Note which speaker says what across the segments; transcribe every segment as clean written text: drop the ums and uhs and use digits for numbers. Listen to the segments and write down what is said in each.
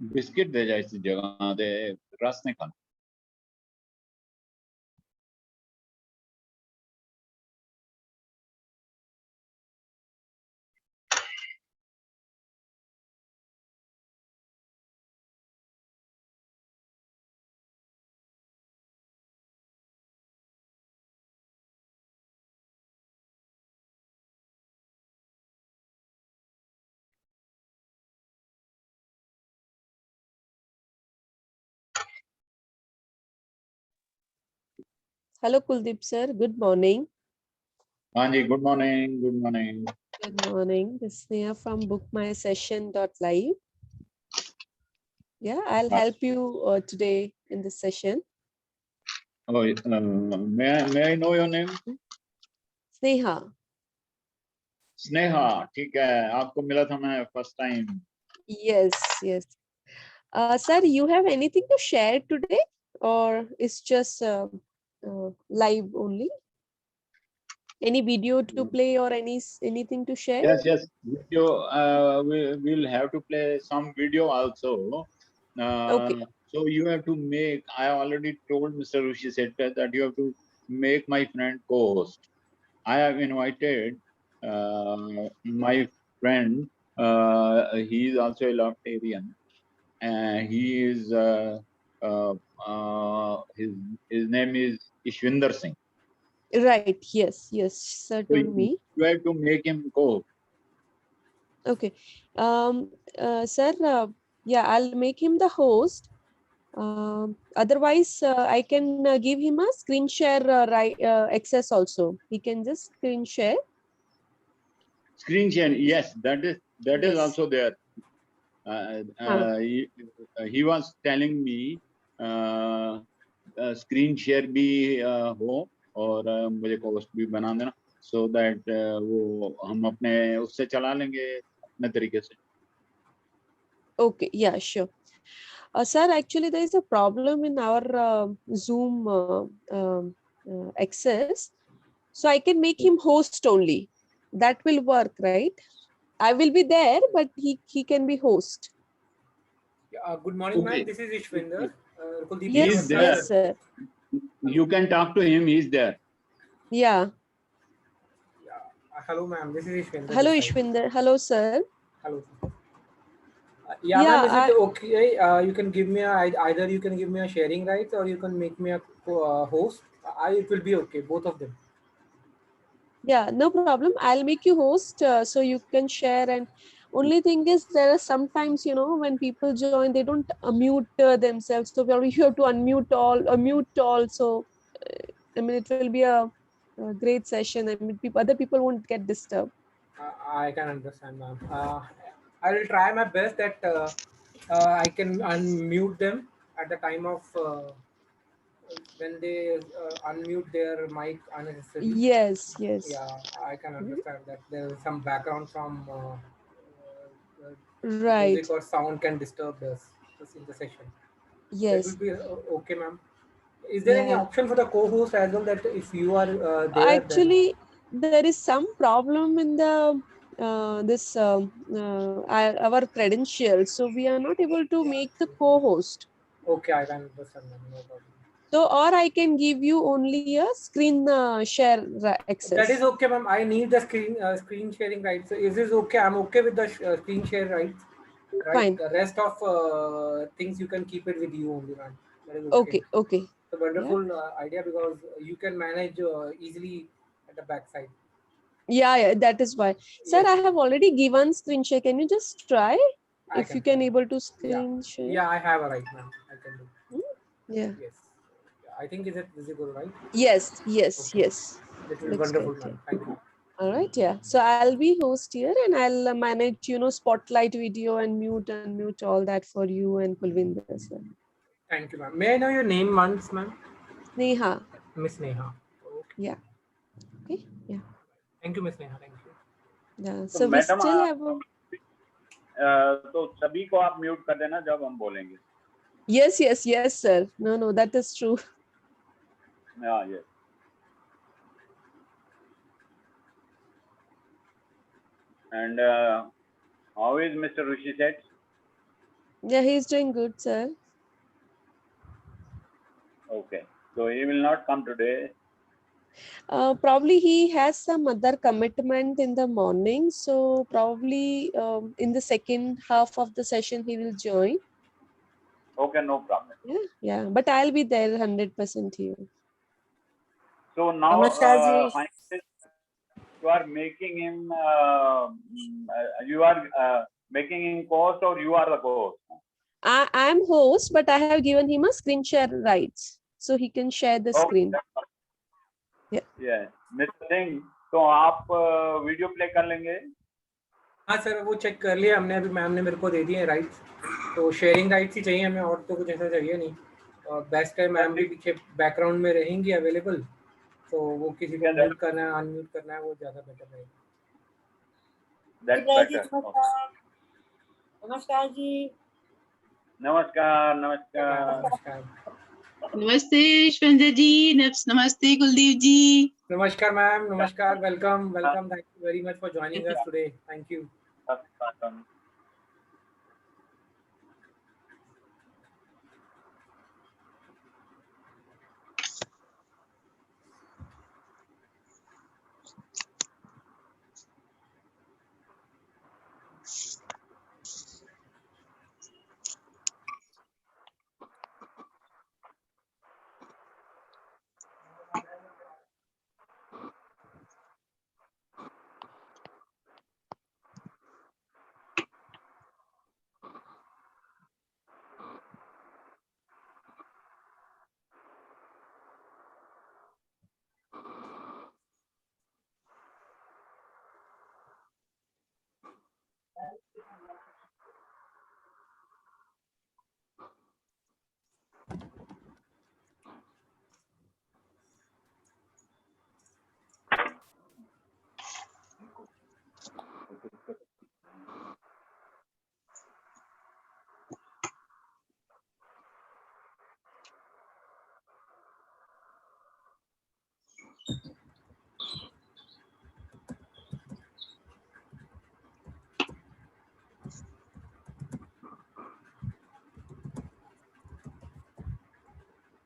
Speaker 1: Biscuit दे जा इस जगह दे रस नहीं खाना।
Speaker 2: Hello, Kuldeep sir. Good morning.
Speaker 1: हाँ जी, good morning, good morning.
Speaker 2: Good morning. This is Sneha from bookmysession.live. Yeah, I'll help you today in this session.
Speaker 1: may I know your name?
Speaker 2: Sneha.
Speaker 1: Sneha, ठीक है, आपको मिला था मैं first time.
Speaker 2: Yes, yes. Sir, you have anything to share today, or it's just live only? Any video to play or anything to share?
Speaker 1: Yes, video. We will have to play some video also.
Speaker 2: Okay.
Speaker 1: So you have to make. I already told Mr. Rishi Sethi that you have to make my friend co-host. I have invited my friend. He is also a Loctarian, and he is his name is Ishwinder Singh.
Speaker 2: Right. Yes. Yes. Sir
Speaker 1: So
Speaker 2: told me.
Speaker 1: you have to make him co-host.
Speaker 2: Okay. Sir, yeah, I'll make him the host. Otherwise, I can give him a screen share access also. He can just screen share.
Speaker 1: Screen share, yes, that is
Speaker 2: Yes.
Speaker 1: also there. He was telling me screen share भी हो और मुझे post भी बना देना, so that वो हम अपने उससे चला लेंगे अपने तरीके से।
Speaker 2: Okay, yeah, sure. Sir, actually, there is a problem in our Zoom access. So I can make him host only. That will work, right? I will be there, but he can be host.
Speaker 3: Good morning,
Speaker 1: Okay.
Speaker 3: ma'am. This is Ishwinder. Kuldeep
Speaker 1: He
Speaker 2: Yes,
Speaker 1: is there.
Speaker 2: yes, sir.
Speaker 1: You can talk to him. He is there.
Speaker 2: Yeah.
Speaker 3: Hello, ma'am. This is Ishwinder.
Speaker 2: Hello,
Speaker 3: this side.
Speaker 2: Ishwinder. Hello, sir.
Speaker 3: Hello.
Speaker 2: Yeah,
Speaker 3: Ma'am. Is it okay? You can give me either you can give me a sharing rights or you can make me a host. It will be okay. Both of them.
Speaker 2: Yeah, no problem. I'll make you host so you can share. And only thing is, there are sometimes, when people join, they don't mute themselves. So you have to unmute all. So, I mean, it will be a great session. I mean, other people won't get disturbed.
Speaker 3: I can understand, ma'am. I will try my best that I can unmute them at the time of when they unmute their mic unnecessarily.
Speaker 2: Yes, yes.
Speaker 3: Yeah, I can understand that there is some background from
Speaker 2: Right.
Speaker 3: music or sound can disturb us in the session. That will
Speaker 2: Yes.
Speaker 3: be okay, ma'am. Is there any
Speaker 2: Yeah.
Speaker 3: option for the co-host as well that if you are there,
Speaker 2: Actually, there is some problem in the our credentials, so we are not able to make the co-host.
Speaker 3: okay, I can understand, ma'am. No problem.
Speaker 2: So, or I can give you only a screen share
Speaker 3: That is
Speaker 2: access.
Speaker 3: okay, ma'am. I need the screen sharing rights. So is this okay? I'm okay with the screen share rights. Right.
Speaker 2: Fine.
Speaker 3: The rest of things you can keep it with you only, man. That is okay.
Speaker 2: Okay. Okay.
Speaker 3: It's a wonderful idea because you can manage easily at the backside.
Speaker 2: Yeah, that is why. Sir,
Speaker 3: Yes.
Speaker 2: I have already given screen share. Can you just try
Speaker 3: I
Speaker 2: if you
Speaker 3: try.
Speaker 2: can able to
Speaker 3: Yeah.
Speaker 2: screen share?
Speaker 3: Yeah, I have a right now. I can do.
Speaker 2: Yeah.
Speaker 3: Yes. I think is it visible, right?
Speaker 2: Yes. Yes.
Speaker 3: Okay.
Speaker 2: Yes.
Speaker 3: That will be
Speaker 2: Looks
Speaker 3: wonderful,
Speaker 2: good. Yeah.
Speaker 3: man. Thank you.
Speaker 2: All right. Yeah. So I'll be host here and I'll manage, spotlight video and unmute all that for you and Kulvinder as well.
Speaker 3: Thank you, ma'am. May I know your name once, ma'am?
Speaker 2: Neha.
Speaker 3: Miss Neha. Okay.
Speaker 2: Yeah. Okay. Yeah.
Speaker 3: Thank you, Miss Neha. Thank you.
Speaker 2: Yeah. So we still have a...
Speaker 1: तो सभी को आप mute कर देना जब हम बोलेंगे।
Speaker 2: Yes, yes, yes, sir. No, that is true.
Speaker 1: Yeah, yes. And how is Mr. Rishi Sethi?
Speaker 2: Yeah, he's doing good, sir.
Speaker 1: Okay. So he will not come today.
Speaker 2: Probably he has some other commitment in the morning, so probably in the second half of the session he will join.
Speaker 1: Okay, no problem.
Speaker 2: Yeah, but I'll be there 100% here.
Speaker 1: So now
Speaker 4: Namaskar ji.
Speaker 1: my you are making him making him host, or you are the host?
Speaker 2: I'm host, but I have given him a screen share rights, so he can share the screen.
Speaker 1: Yeah, Mr. Singh, तो आप video play कर लेंगे?
Speaker 3: हाँ sir, वो check कर लिया हमने, अभी मैम ने मेरे को दे दिए राइट्स, तो शेयरिंग राइट्स ही चाहिए हमें, और तो कुछ ऐसा चाहिए नहीं। और बेस्ट है मैम भी पीछे बैकग्राउंड में रहेंगी अवेलेबल, तो वो किसी को म्यूट करना है अनम्यूट करना है वो ज़्यादा बेटर रहेगा।
Speaker 1: That's better.
Speaker 4: नमस्कार जी।
Speaker 1: नमस्कार नमस्कार।
Speaker 3: नमस्कार
Speaker 5: नमस्ते संजय जी, नमस्ते कुलदीप जी।
Speaker 3: नमस्कार मैम, नमस्कार, welcome welcome, thank you very much for joining us today, thank you.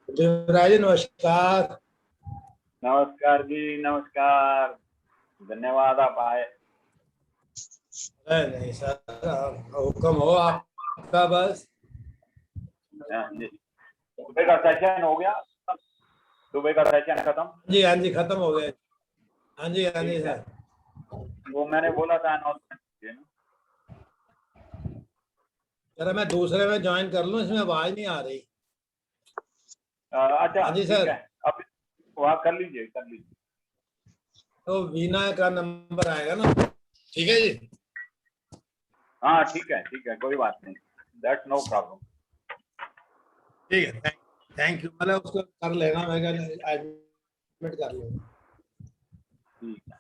Speaker 6: Devraj नमस्कार।
Speaker 1: नमस्कार जी, नमस्कार, धन्यवाद आप आए।
Speaker 6: नहीं सर, हुक्म हो आपका बस।
Speaker 1: सुबह का सेशन हो गया, सुबह का सेशन खत्म?
Speaker 6: जी हाँ जी, खत्म हो गया। हाँ जी सर,
Speaker 1: वो मैंने बोला था अनाउंसमेंट।
Speaker 6: जरा मैं दूसरे में ज्वाइन कर लूँ, इसमें आवाज नहीं आ रही।
Speaker 1: अच्छा
Speaker 6: हाँ जी
Speaker 1: ठीक
Speaker 6: सर,
Speaker 1: है, अब वहाँ कर लीजिए
Speaker 6: तो वीना का नंबर आएगा ना? ठीक है जी।
Speaker 1: हाँ ठीक है, कोई बात नहीं, दैट्स नो प्रॉब्लम।
Speaker 6: ठीक है, थैंक यू। मतलब उसको कर लेना, मैं एडमिट कर लूँगा।
Speaker 1: ठीक है।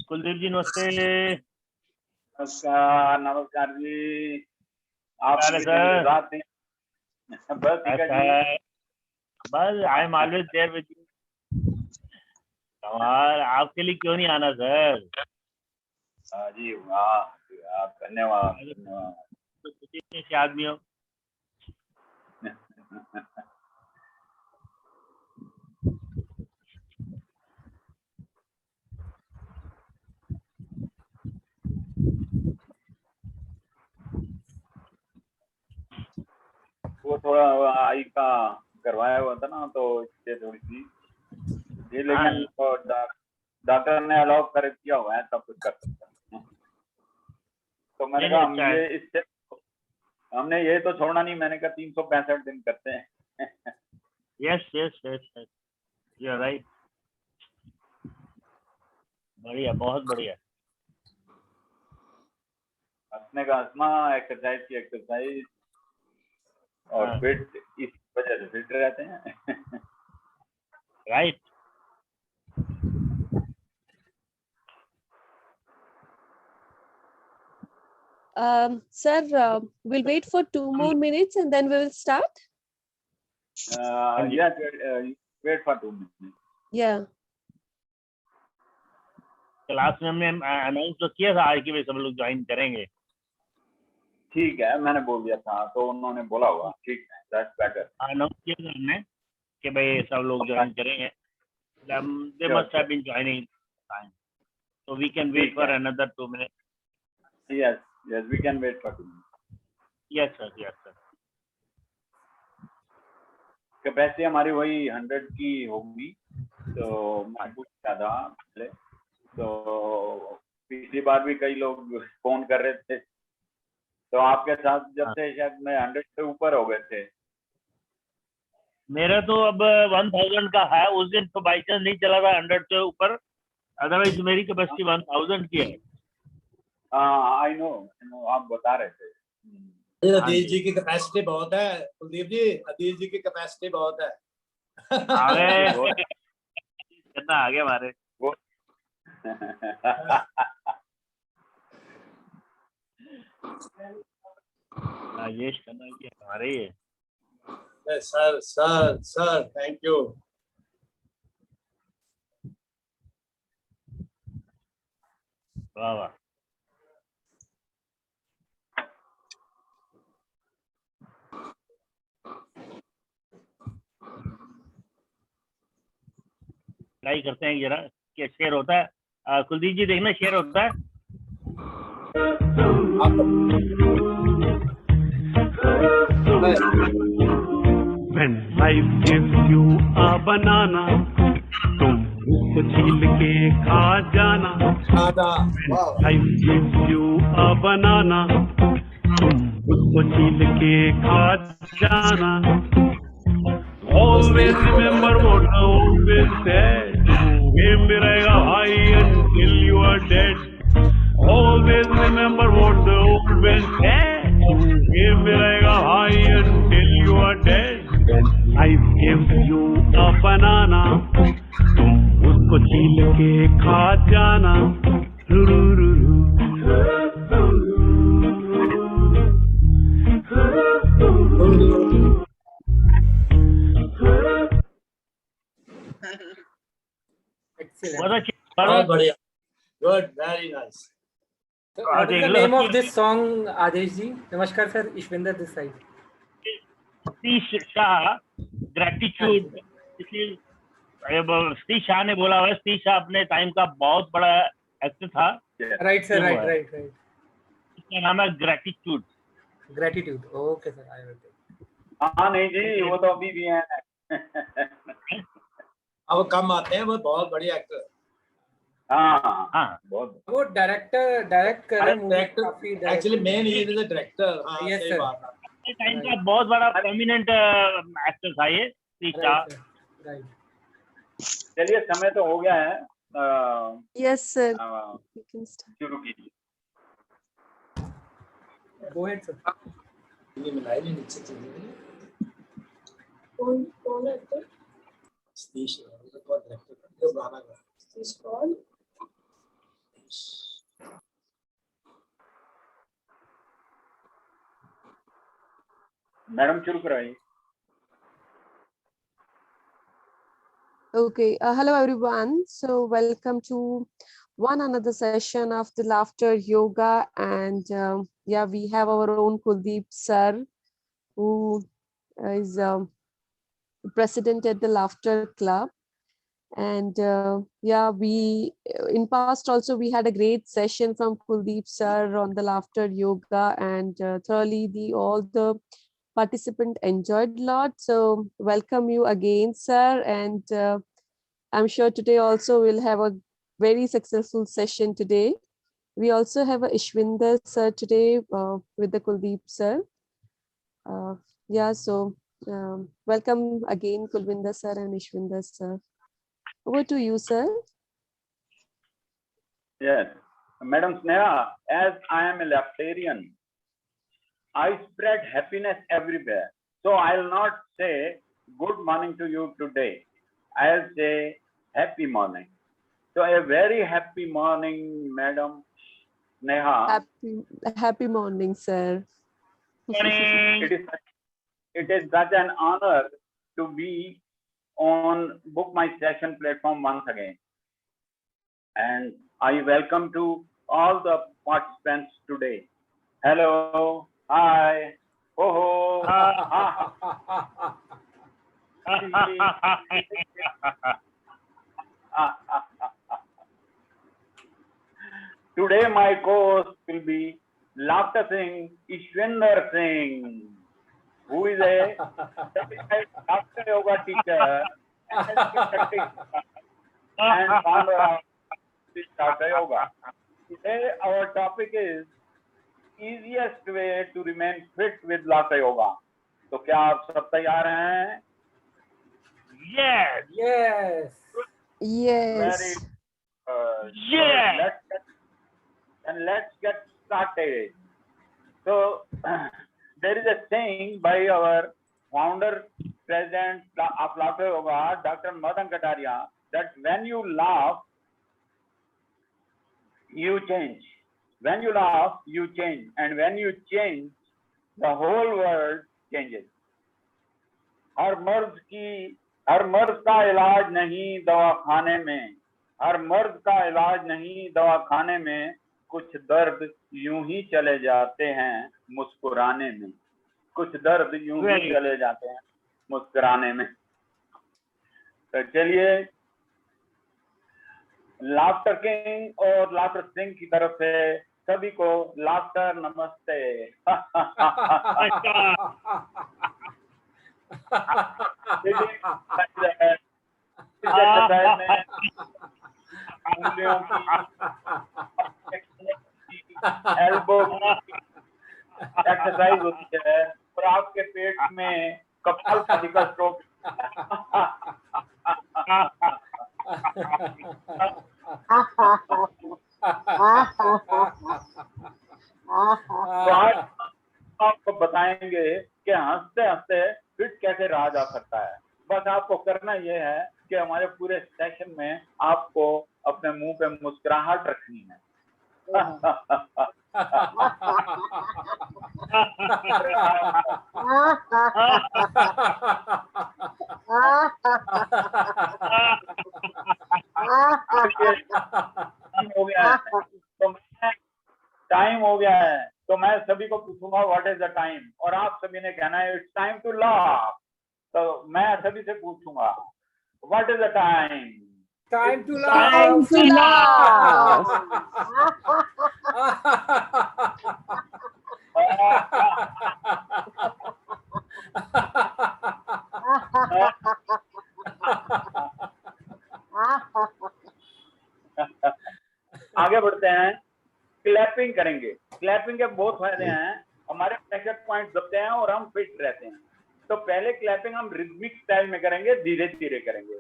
Speaker 7: कुलदीप जी नमस्ते।
Speaker 1: नमस्कार नमस्कार जी, आप
Speaker 7: सर?
Speaker 1: बस ठीक है जी।
Speaker 7: बस I am always there with you. और आपके लिए क्यों नहीं आना सर?
Speaker 1: हाँ जी, वाह, धन्यवाद धन्यवाद।
Speaker 7: तो कितने आदमी हो?
Speaker 1: वो थोड़ा आई का करवाया हुआ था ना, तो इससे थोड़ी सी ये, लेकिन डॉक्टर ने अलाउ कर किया हुआ है, सब कुछ कर सकता है। तो मैंने कहा हम ये इससे हमने ये तो छोड़ना नहीं, मैंने कहा 365 दिन करते हैं।
Speaker 7: Yes yes yes you are right. बढ़िया, बहुत बढ़िया।
Speaker 1: हंसने का हंसना, एक्सरसाइज की एक्सरसाइज, और फिट, इस वजह से फिट रहते हैं।
Speaker 7: Right.
Speaker 2: Sir, we'll wait for 2 more minutes and then we will start.
Speaker 1: Yes, wait for 2 minutes.
Speaker 2: Yeah.
Speaker 7: Class में हमने अनाउंस तो किया था आज कि भाई सब लोग ज्वाइन करेंगे.
Speaker 1: ठीक है, मैंने बोल दिया था तो उन्होंने बोला होगा. ठीक है, दैट्स बेटर.
Speaker 7: अनाउंस किया था हमने कि भाई सब लोग ज्वाइन करेंगे. They must have been joining time. So we can wait for another 2 minutes.
Speaker 1: Yes, we can wait for 2 minutes.
Speaker 7: Yes, sir. Yes, sir.
Speaker 1: Capacity हमारी वही 100 की होगी. तो मैं पूछ रहा था पहले, तो पिछली बार भी कई लोग फोन कर रहे थे, तो आपके साथ जब से शायद मैं 100 से ऊपर हो गए थे.
Speaker 7: मेरा तो अब 1000 का है. उस दिन तो बाई चांस नहीं चला था 100 से ऊपर. अदरवाइज मेरी कैपेसिटी 1000 की है.
Speaker 1: आई नो, आप बता रहे थे.
Speaker 6: अदीश जी की कैपेसिटी बहुत है. कुलदीप जी, अदीश जी की कैपेसिटी बहुत है.
Speaker 7: आगे कितना आगे हमारे. राजेश खन्ना की हमारे ही है.
Speaker 6: Sir thank you.
Speaker 7: वाह वाह. ट्राई करते हैं जरा क्या शेयर होता है. कुलदीप जी देखना शेयर होता है.
Speaker 4: When life gives you a banana, तुम उसको छील के खा जाना. When life gives you a banana, तुम उसको छील के खा जाना. Always remember what I always said. Game में रहेगा high until you are dead. Always remember what I always said. Game में रहेगा high until you are dead. When life gives you a banana, तुम उसको छील के खा जाना.
Speaker 3: Excellent.
Speaker 6: बहुत बढ़िया. Good, very nice.
Speaker 3: So what is the name of this song, Adesh ji? Namaskar sir, Ishwinder this side.
Speaker 7: Satish Shah gratitude. इसलिए सतीश शाह ने बोला हुआ है. सतीश शाह अपने टाइम का बहुत बड़ा एक्टर था.
Speaker 3: Right sir, right.
Speaker 7: इसका नाम है gratitude.
Speaker 3: Gratitude. Okay sir, I will take.
Speaker 1: हाँ नहीं जी, वो तो अभी भी है.
Speaker 6: अब कम आते हैं, वो बहुत बढ़िया एक्टर.
Speaker 1: हाँ बहुत.
Speaker 3: वो डायरेक्ट कर रहे हैं.
Speaker 6: Director actually main he is the director. हाँ
Speaker 3: Yes,
Speaker 6: सही
Speaker 3: sir.
Speaker 6: बात है.
Speaker 7: टाइम का बहुत बड़ा प्रोमिनेंट एक्टर था ये सतीश शाह.
Speaker 3: Right.
Speaker 1: चलिए, समय तो हो गया है.
Speaker 2: Yes, sir. You can start.
Speaker 1: शुरू कीजिए.
Speaker 3: Go ahead sir.
Speaker 6: ये मिलाई नहीं नीचे चलिए.
Speaker 8: कौन एक्टर?
Speaker 6: सतीश बहुत डायरेक्टर जो गाना गा.
Speaker 8: सतीश कौन?
Speaker 1: मैडम शुरू कराइए.
Speaker 2: Okay. Hello, everyone. So welcome to one another session of the Laughter Yoga. And yeah, we have our own Kuldeep sir, who is president at the Laughter Club. And yeah, in past also we had a great session from Kuldeep sir on the Laughter Yoga, and thoroughly all the participant enjoyed a lot. So welcome you again, sir. And I'm sure today also we'll have a very successful session today. We also have a Ishwinder sir today with the Kuldeep sir. Yeah, so welcome again, Kulwinder sir and Ishwinder sir. Over to you, sir.
Speaker 1: Yes, Madam Sneha, as I am a Leftarian, I spread happiness everywhere. So I'll not say good morning to you today. I'll say happy morning. So a very happy morning, Madam. Neha.
Speaker 2: Happy morning, sir.
Speaker 7: Morning.
Speaker 1: It is such an honor to be on Book My Session platform once again. And I welcome to all the participants today. Hello, hi, ho ho. Today my co-host will be Laughter Singh Ishwinder Singh, who is a certified Laughter Yoga teacher and founder of Laughter Yoga. Today our topic is easiest way to remain fit with Laughter Yoga. तो क्या आप सब तैयार हैं?
Speaker 7: Yes.
Speaker 3: Yes.
Speaker 2: Yes.
Speaker 7: Yeah.
Speaker 1: Let's get started. So there is a saying by our founder, president of Laughter Yoga, Dr. Madan Kataria, that when you laugh, you change. When you laugh, you change, and when you change, the whole world changes. हर मर्ज का इलाज नहीं दवाखाने में, हर मर्ज का इलाज नहीं दवाखाने में, कुछ दर्द यूं ही चले जाते हैं मुस्कुराने में, कुछ दर्द यूं ही चले जाते हैं मुस्कुराने में. तो चलिए लाफ्टर किंग और लाफ्टर सिंह की तरफ से सभी को लाफ्टर नमस्ते. एल्बो एक्सरसाइज होती है और आपके पेट में कपालभाति स्ट्रोक. तो आज आपको बताएंगे कि हंसते हंसते फिट कैसे रहा जा सकता है. बस आपको करना यह है कि हमारे पूरे सेशन में आपको अपने मुंह पे मुस्कुराहट रखनी है. टाइम हो गया है तो मैं सभी को पूछूंगा व्हाट इज द टाइम, और आप सभी ने कहना है इट्स टाइम टू लाफ. तो मैं सभी से पूछूंगा what is the time.
Speaker 3: Time to
Speaker 2: Time
Speaker 3: laugh.
Speaker 2: to laugh.
Speaker 1: आगे बढ़ते हैं. क्लैपिंग करेंगे. क्लैपिंग के बहुत फायदे हैं. हमारे प्रेशर पॉइंट दबते हैं और हम फिट रहते हैं. तो पहले क्लैपिंग हम रिदमिक स्टाइल में करेंगे, धीरे धीरे करेंगे.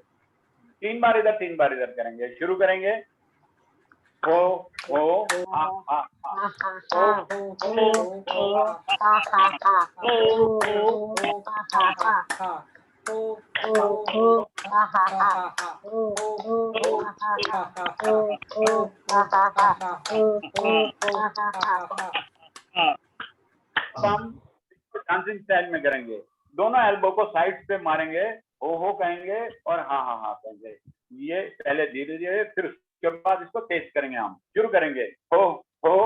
Speaker 1: 3 बार इधर 3 बार इधर करेंगे. शुरू करेंगे. हो आ आ हम डांसिंग स्टाइल में करेंगे. दोनों एल्बो को साइड पे मारेंगे, हो कहेंगे और हाँ हाँ हाँ कहेंगे. ये पहले धीरे धीरे, फिर उसके बाद इसको तेज करेंगे. हम शुरू करेंगे. हो हाँ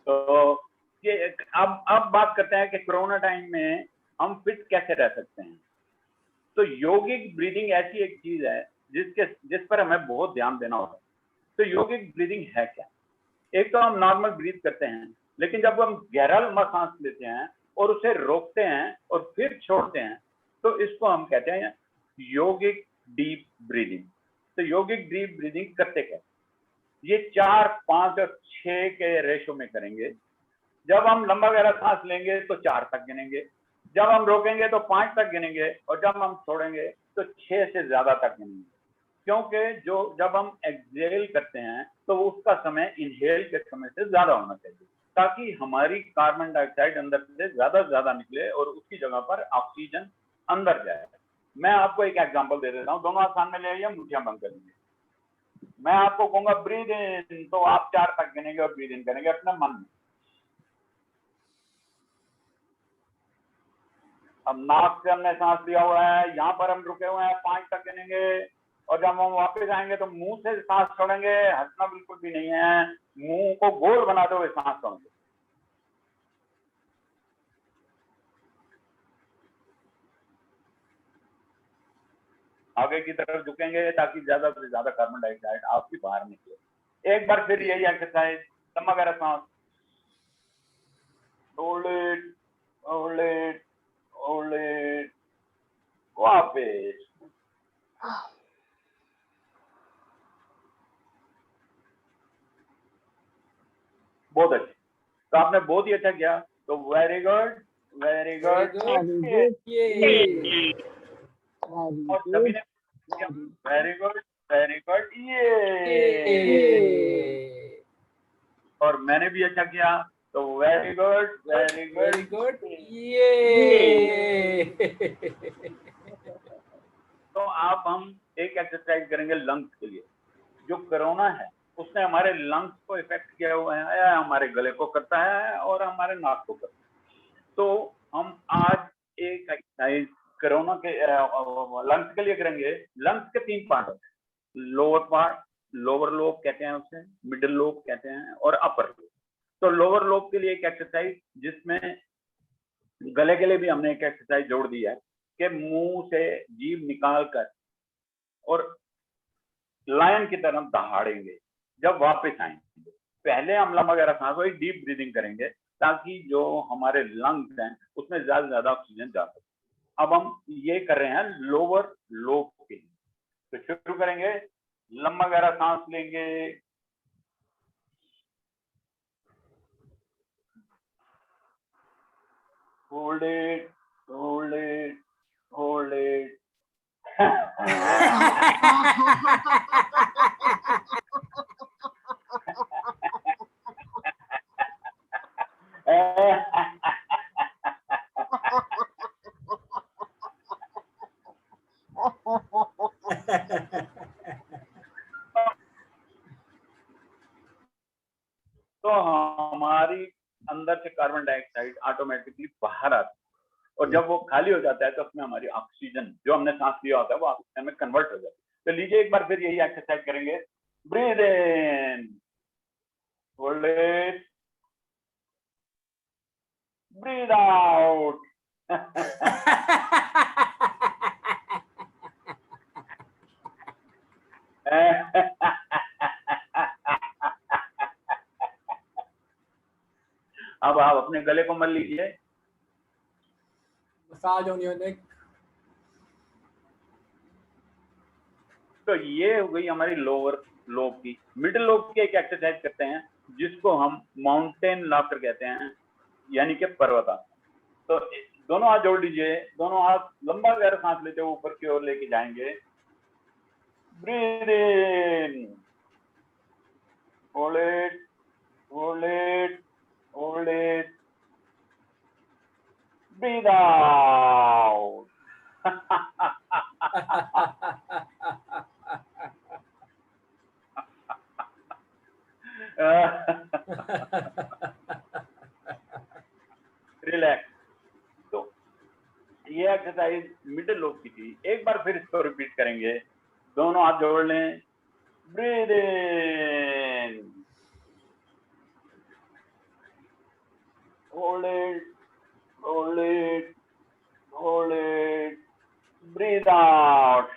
Speaker 1: तो ये अब बात करते हैं कि कोरोना टाइम में हम फिट कैसे रह सकते हैं. तो योगिक ब्रीदिंग ऐसी एक चीज है जिस पर हमें बहुत ध्यान देना होगा. तो योगिक ब्रीदिंग है क्या? एक तो हम नॉर्मल ब्रीथ करते हैं, लेकिन जब हम गहरा लंबा सांस लेते हैं और उसे रोकते हैं और फिर छोड़ते हैं तो इसको हम कहते हैं योगिक डीप ब्रीदिंग. तो योगिक डीप ब्रीदिंग करते क्या? ये 4, 5 और 6 के रेशो में करेंगे. जब हम लंबा गहरा सांस लेंगे तो 4 तक गिनेंगे. जब हम रोकेंगे तो 5 तक गिनेंगे और जब हम छोड़ेंगे तो 6 से ज्यादा तक गिनेंगे, क्योंकि जब हम एक्सहेल करते हैं तो उसका समय इनहेल के समय से ज्यादा होना चाहिए, ताकि हमारी कार्बन डाइऑक्साइड अंदर से ज्यादा निकले और उसकी जगह पर ऑक्सीजन अंदर जाए। मैं आपको एक एग्जांपल दे देता हूँ, दोनों हाथ सामने ले आइए, मुठ्ठियां बंद करेंगे। मैं आपको कहूंगा ब्रीद इन, तो आप 4 तक गिनेंगे और ब्रीद इन करेंगे अपने मन में। अब नाक से हमने सांस लिया हुआ है, यहाँ पर हम रुके हुए हैं, 5 तक गिनेंगे और जब हम वापस आएंगे तो मुंह से सांस छोड़ेंगे, हंसना बिल्कुल भी नहीं है, मुंह को गोल बनाते हुए सांस छोड़ेंगे। आगे की तरफ झुकेंगे ताकि ज्यादा से ज्यादा कार्बन डाइऑक्साइड आपकी बाहर निकले। एक बार फिर यही एक्सरसाइज, लंबा गहरा सांस, hold it, hold it, hold it, वापस। बहुत अच्छे, तो आपने बहुत ही अच्छा किया, तो वेरी गुड, वेरी गुड। और सभी ने वेरी गुड, वेरी गुड, ये। और मैंने भी अच्छा किया, तो very good, very
Speaker 3: very
Speaker 1: good,
Speaker 3: good, ये।
Speaker 1: तो आप हम एक एक्सरसाइज करेंगे लंग्स के लिए। जो कोरोना है उसने हमारे लंग्स को इफेक्ट किया हुआ है, हमारे गले को करता है और हमारे नाक को करता है। तो हम आज एक एक्सरसाइज कोरोना के लंग्स के लिए करेंगे। लंग्स के 3 पार्ट होते हैं, लोअर पार्ट, लोअर लोब कहते हैं उसे, मिडिल लोब कहते हैं और अपर लोब। तो लोअर लोब के लिए एक एक्सरसाइज, जिसमें गले के लिए भी हमने एक एक्सरसाइज जोड़ दी है कि मुंह से जीभ निकाल कर और लायन की तरफ दहाड़ेंगे जब वापस आएंगे। पहले हम लंबा गहरा सांस, वही डीप ब्रीदिंग करेंगे ताकि जो हमारे लंग्स हैं उसमें ज्यादा से ज्यादा ऑक्सीजन जा सके। अब हम ये कर रहे हैं लोअर लोब के लिए, तो शुरू करेंगे, लंबा गहरा सांस लेंगे, hold it, hold it, hold it. तो हमारी अंदर से कार्बन डाइऑक्साइड ऑटोमेटिकली बाहर आता है और जब वो खाली हो जाता है तो उसमें हमारी ऑक्सीजन जो हमने सांस लिया होता है वो ऑक्सीजन में कन्वर्ट हो जाता है। तो लीजिए एक बार फिर यही एक्सरसाइज करेंगे, breathe in, hold it, breathe out. अब आप अपने गले को मल लीजिए,
Speaker 3: मसाज ऑन योर नेक।
Speaker 1: तो ये हो गई हमारी लोअर लोब की। मिडिल लोब की एक एक्सरसाइज करते हैं जिसको हम माउंटेन लाफ्टर कहते हैं, यानी कि पर्वतासन। तो दोनों हाथ जोड़ लीजिए, दोनों हाथ लंबा गहरा सांस लेते हुए ऊपर की ओर लेके जाएंगे, breathe in, hold it, hold it, hold it, breathe out. Relax. तो ये एक्सरसाइज मिडिल लोब की थी। एक बार फिर इसको रिपीट करेंगे, दोनों हाथ जोड़ लें, breathe in, hold it, hold it, hold it, breathe out.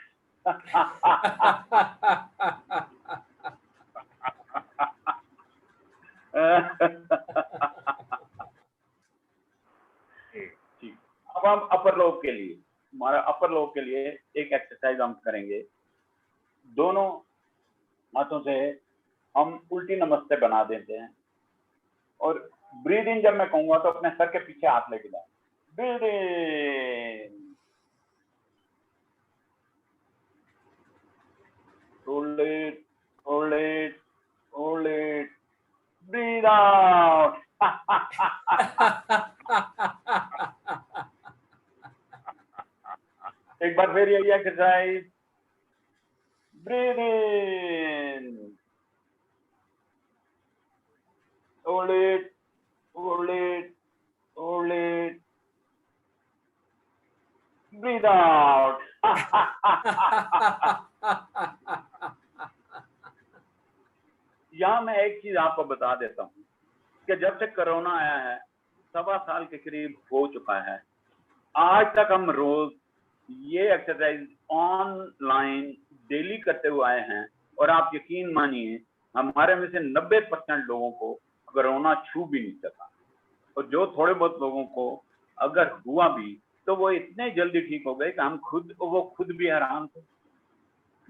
Speaker 1: ठीक, अब हम अपर लोब के लिए, हमारा अपर लोब के लिए एक एक्सरसाइज हम करेंगे। दोनों हाथों से हम उल्टी नमस्ते बना देते हैं और ब्रीद इन जब मैं कहूंगा तो अपने सर के पीछे हाथ लेके जाए,
Speaker 7: Breathe in. Hold it, hold it, hold it. Breathe out. एक बार फिर यही exercise. Breathe in. Hold it, hold it, hold it. Breathe out. यहाँ मैं एक चीज आपको बता देता हूँ कि जब से कोरोना आया है 1.25 साल के करीब हो चुका है, आज तक हम रोज ये एक्सरसाइज ऑनलाइन डेली करते हुए आए हैं और आप यकीन मानिए हमारे में से 90% लोगों को कोरोना छू भी नहीं सका और जो थोड़े बहुत लोगों को अगर हुआ भी तो वो इतने जल्दी ठीक हो गए कि वो खुद भी हैरान थे,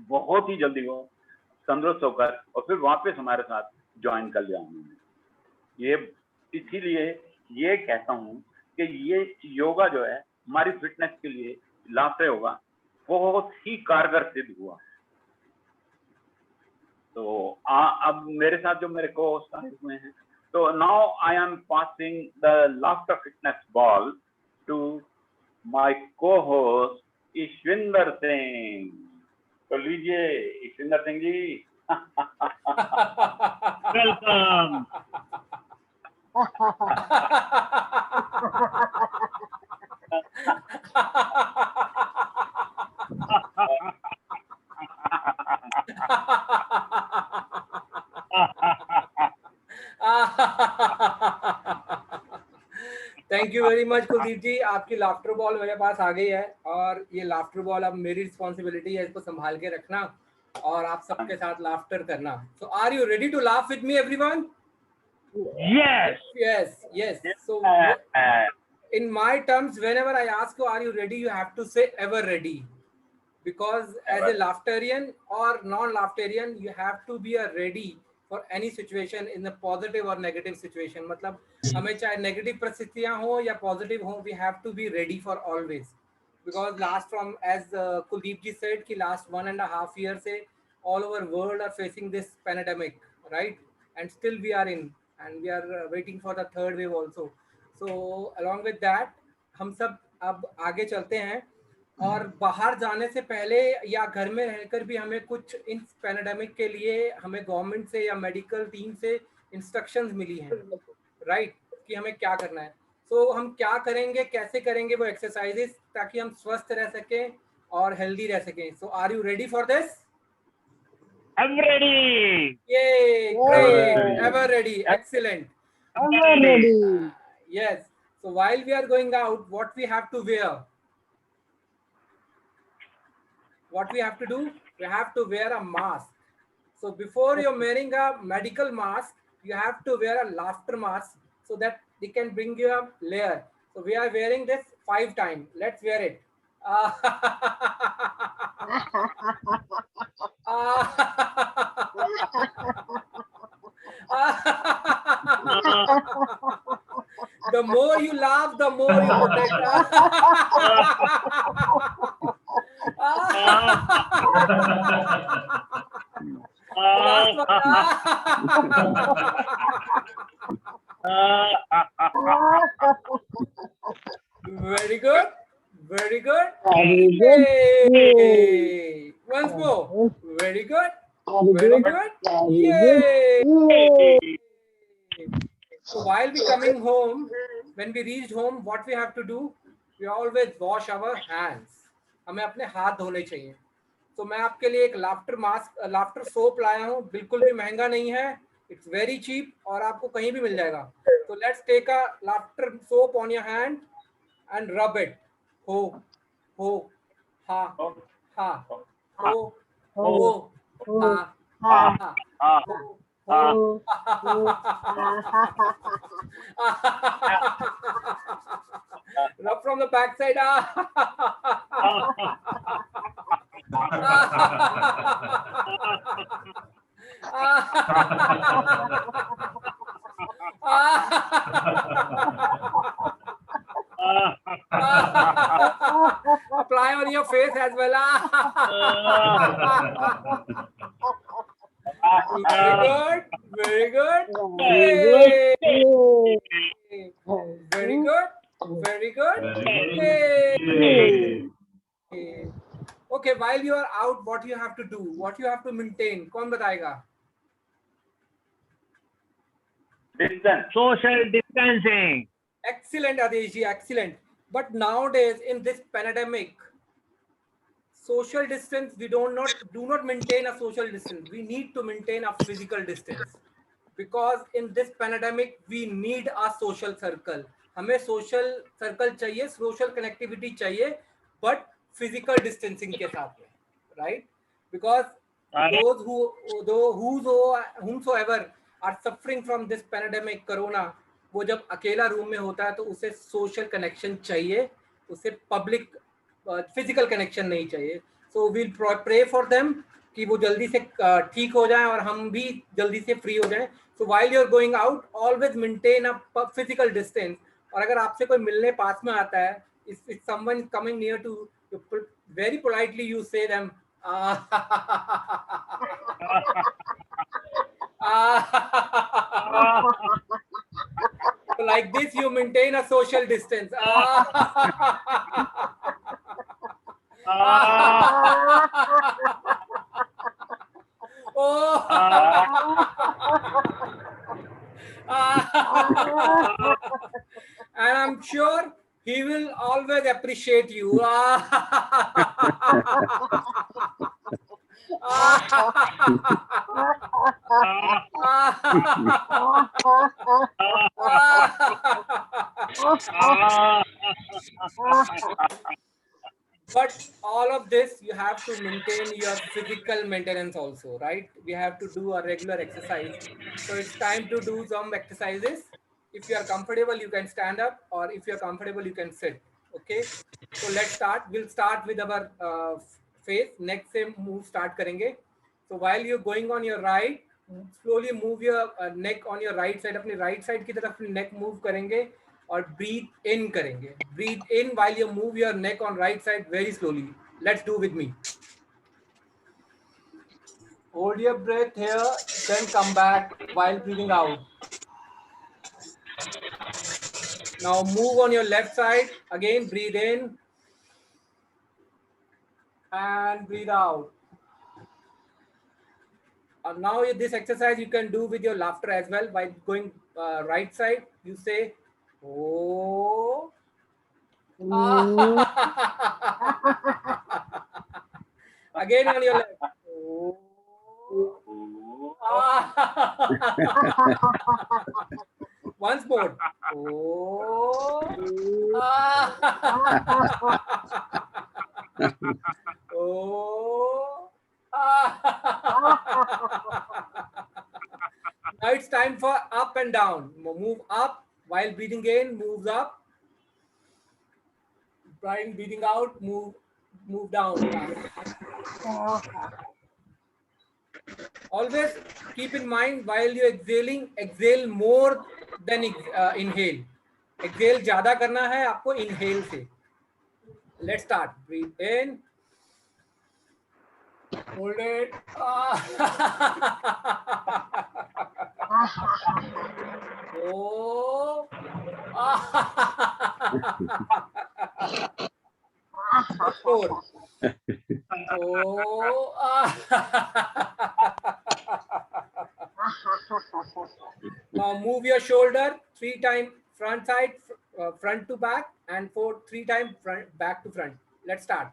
Speaker 7: बहुत ही जल्दी वो तंदुरुस्त होकर और फिर वापस हमारे साथ ज्वाइन कर लिया उन्होंने। ये इसीलिए ये कहता हूँ कि ये योगा जो है हमारी फिटनेस के लिए लाफ्टर योगा बहुत ही कारगर सिद्ध हुआ। तो अब मेरे साथ जो मेरे को होस्ट आए हुए हैं, तो now I am passing the laughter fitness ball to my co-host Ishwinder Singh. तो लीजिए Ishwinder Singh ji.
Speaker 4: Welcome.
Speaker 3: Thank you very much Kuldeep ji, आपकी लाफ्टर बॉल मेरे पास आ गई है और ये लाफ्टर बॉल अब मेरी रिस्पॉन्सिबिलिटी है इसको संभाल के रखना और आप सबके साथ लाफ्टर करना। So are you ready to laugh with me everyone?
Speaker 4: Yes.
Speaker 3: Yes. So in my terms, whenever I ask you, are you ready? You have to say ever ready. Because as a laughtarian or non-laughtarian, you have to be ready for any situation in a positive or negative situation. मतलब हमें चाहे negative परिस्थितियां हो या positive हो, we have to be ready for always. Because as Kuldeep ji said, कि last 1.5 years से all over world are facing this pandemic, right? And still we are in, and we are waiting for the third wave also. So along with that, हम सब अब आगे चलते हैं और बाहर जाने से पहले या घर में रहकर भी हमें कुछ इन पैंडेमिक के लिए हमें गवर्नमेंट से या मेडिकल टीम से इंस्ट्रक्शंस मिली हैं, राइट, कि हमें क्या करना है। सो हम क्या करेंगे, कैसे करेंगे वो एक्सरसाइजेस, ताकि हम स्वस्थ रह सकें और हेल्दी रह सकें। So are you ready for this?
Speaker 7: I'm ready.
Speaker 3: Yay, great, ever ready, excellent.
Speaker 2: Ever ready.
Speaker 3: Yes. So while we are going out, what we have to wear? What we have to do? We have to wear a mask. So before you're wearing a medical mask, you have to wear a laughter mask so that they can bring you a layer. So we are wearing this 5 times. Let's wear it. The more you laugh, the more you protect. Very good. Very good. Yay. Once more. Very good. Very good. Yay. So while we coming home, when we reached home, what we have to do? We always wash our hands. हमें अपने हाथ धोने चाहिए। तो मैं आपके लिए एक लाफ्टर सोप लाया हूँ, बिल्कुल भी महंगा नहीं है, इट्स वेरी चीप और आपको कहीं भी मिल जाएगा। तो let's take a laughter soap on your hand and rub it. हो हा हा हो हा हा rub from the back side. Apply on your face as well. Very good. Very good. Yay. Very good. Very good. Yay. Okay, while you are out, what you have to do? What you have to maintain? कौन बताएगा?
Speaker 7: Distance.
Speaker 4: Social distancing.
Speaker 3: Excellent, Adeshji, excellent. But nowadays, in this pandemic, social distance, we do not maintain a social distance. We need to maintain a physical distance. Because in this pandemic, we need a social circle. हमें social circle चाहिए, social connectivity चाहिए, but physical distancing के साथ में, right? Because those whomsoever are suffering from this pandemic, corona, वो जब अकेला room में होता है तो उसे सोशल कनेक्शन चाहिए, उसे पब्लिक फिजिकल कनेक्शन नहीं चाहिए. So we'll pray for them कि वो जल्दी से ठीक हो जाए और हम भी जल्दी से फ्री हो जाएं. So while you are going out, always maintain a physical distance. और अगर आपसे कोई मिलने पास में आता है, if someone coming near to, very politely you say them so like this you maintain a social distance. Oh. And I'm sure he will always appreciate you. But all of this, you have to maintain your physical maintenance also, right? We have to do a regular exercise. So it's time to do some exercises. If you are comfortable, you can stand up, or if you're comfortable, you can sit. Okay. So let's start. We'll start with our face. Next से move start करेंगे. So while you're going on your right, slowly move your neck on your right side. अपनी right side की तरफ neck move करेंगे और breathe in करेंगे. Breathe in while you move your neck on right side very slowly. Let's do with me. Hold your breath here, then come back while breathing out. Now move on your left side. Again, breathe in and breathe out. Now this exercise you can do with your laughter as well. By going right side, you say, oh. Again on your left. Oh. Once more. Oh. Oh. Now it's time for up and down. Move up while breathing in, moves up. While breathing out, move down. Always keep in mind while you're exhaling, exhale more than inhale. Exhale ज़्यादा करना है आपको inhale से. Let's start. Breathe in. Hold it. Oh. Four. Oh. Now move your shoulder 3 times front side, front to back, and 3 times front, back to front. Let's start.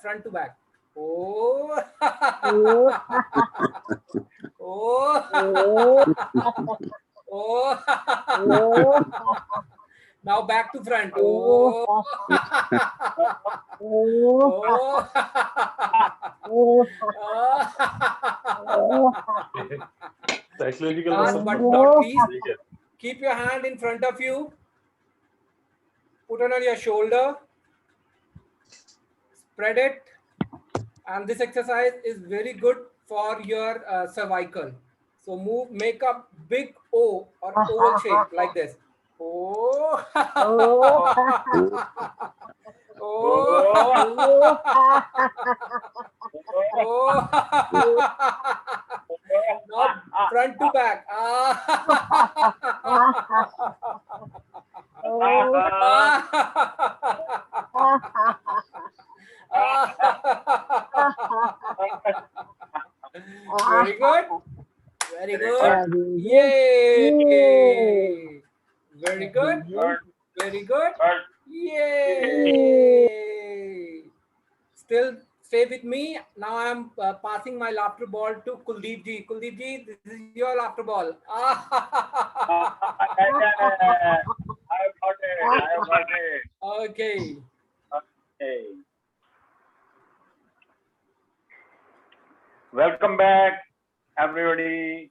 Speaker 3: Front to back. Oh. Oh. Oh. Now back to front. Oh. Oh.
Speaker 8: Psychological
Speaker 3: Last but not least, keep your hand in front of you. Put it on your shoulder. Spread it. And this exercise is very good for your cervical. So make a big O or oval shape like this. Oh.
Speaker 7: Oh.
Speaker 3: Oh. Oh. Now front to back. Very good. Very good. Yay. Very good. Very good. Yay. Still stay with me. Now I am passing my laughter ball to Kuldeep ji. Kuldeep ji, this is your laughter ball.
Speaker 7: I got it.
Speaker 3: Okay.
Speaker 7: Okay. Welcome back, everybody.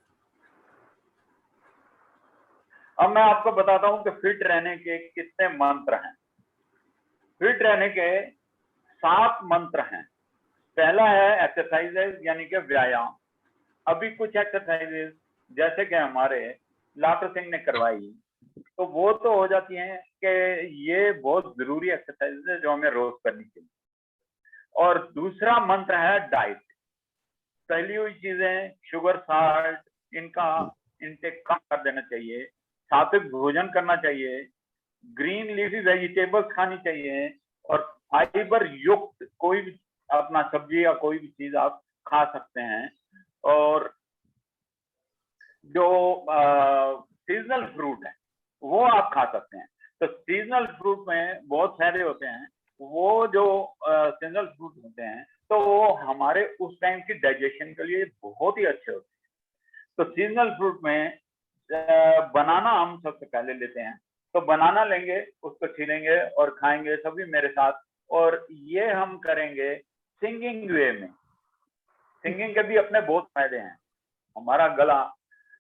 Speaker 7: अब मैं आपको बताता हूं कि fit रहने के कितने मंत्र हैं। फिट रहने के 7 मंत्र हैं। पहला है एक्सरसाइजेज यानी कि व्यायाम। अभी कुछ एक्सरसाइजेज जैसे कि हमारे लाटर सिंह ने करवाई तो वो तो हो जाती हैं कि ये बहुत जरूरी एक्सरसाइजेज है जो हमें रोज करनी चाहिए। और दूसरा मंत्र है डाइट। पहली हुई चीजें शुगर, साल्ट, इनका इनटेक कम कर देना चाहिए। सात्विक भोजन करना चाहिए, ग्रीन लीफी वेजिटेबल्स खानी चाहिए और फाइबर युक्त कोई भी अपना सब्जी या कोई भी चीज आप खा सकते हैं। और जो सीजनल फ्रूट है वो आप खा सकते हैं। तो सीजनल फ्रूट में बहुत सारे होते हैं, वो जो सीजनल फ्रूट होते हैं तो वो हमारे उस टाइम की डाइजेशन के लिए बहुत ही अच्छे होते हैं। तो सीजनल फ्रूट में बनाना हम सबसे पहले लेते हैं। तो बनाना लेंगे, उसको छीलेंगे और खाएंगे सभी मेरे साथ। और ये हम करेंगे सिंगिंग वे में। सिंगिंग के भी अपने बहुत फायदे हैं। हमारा गला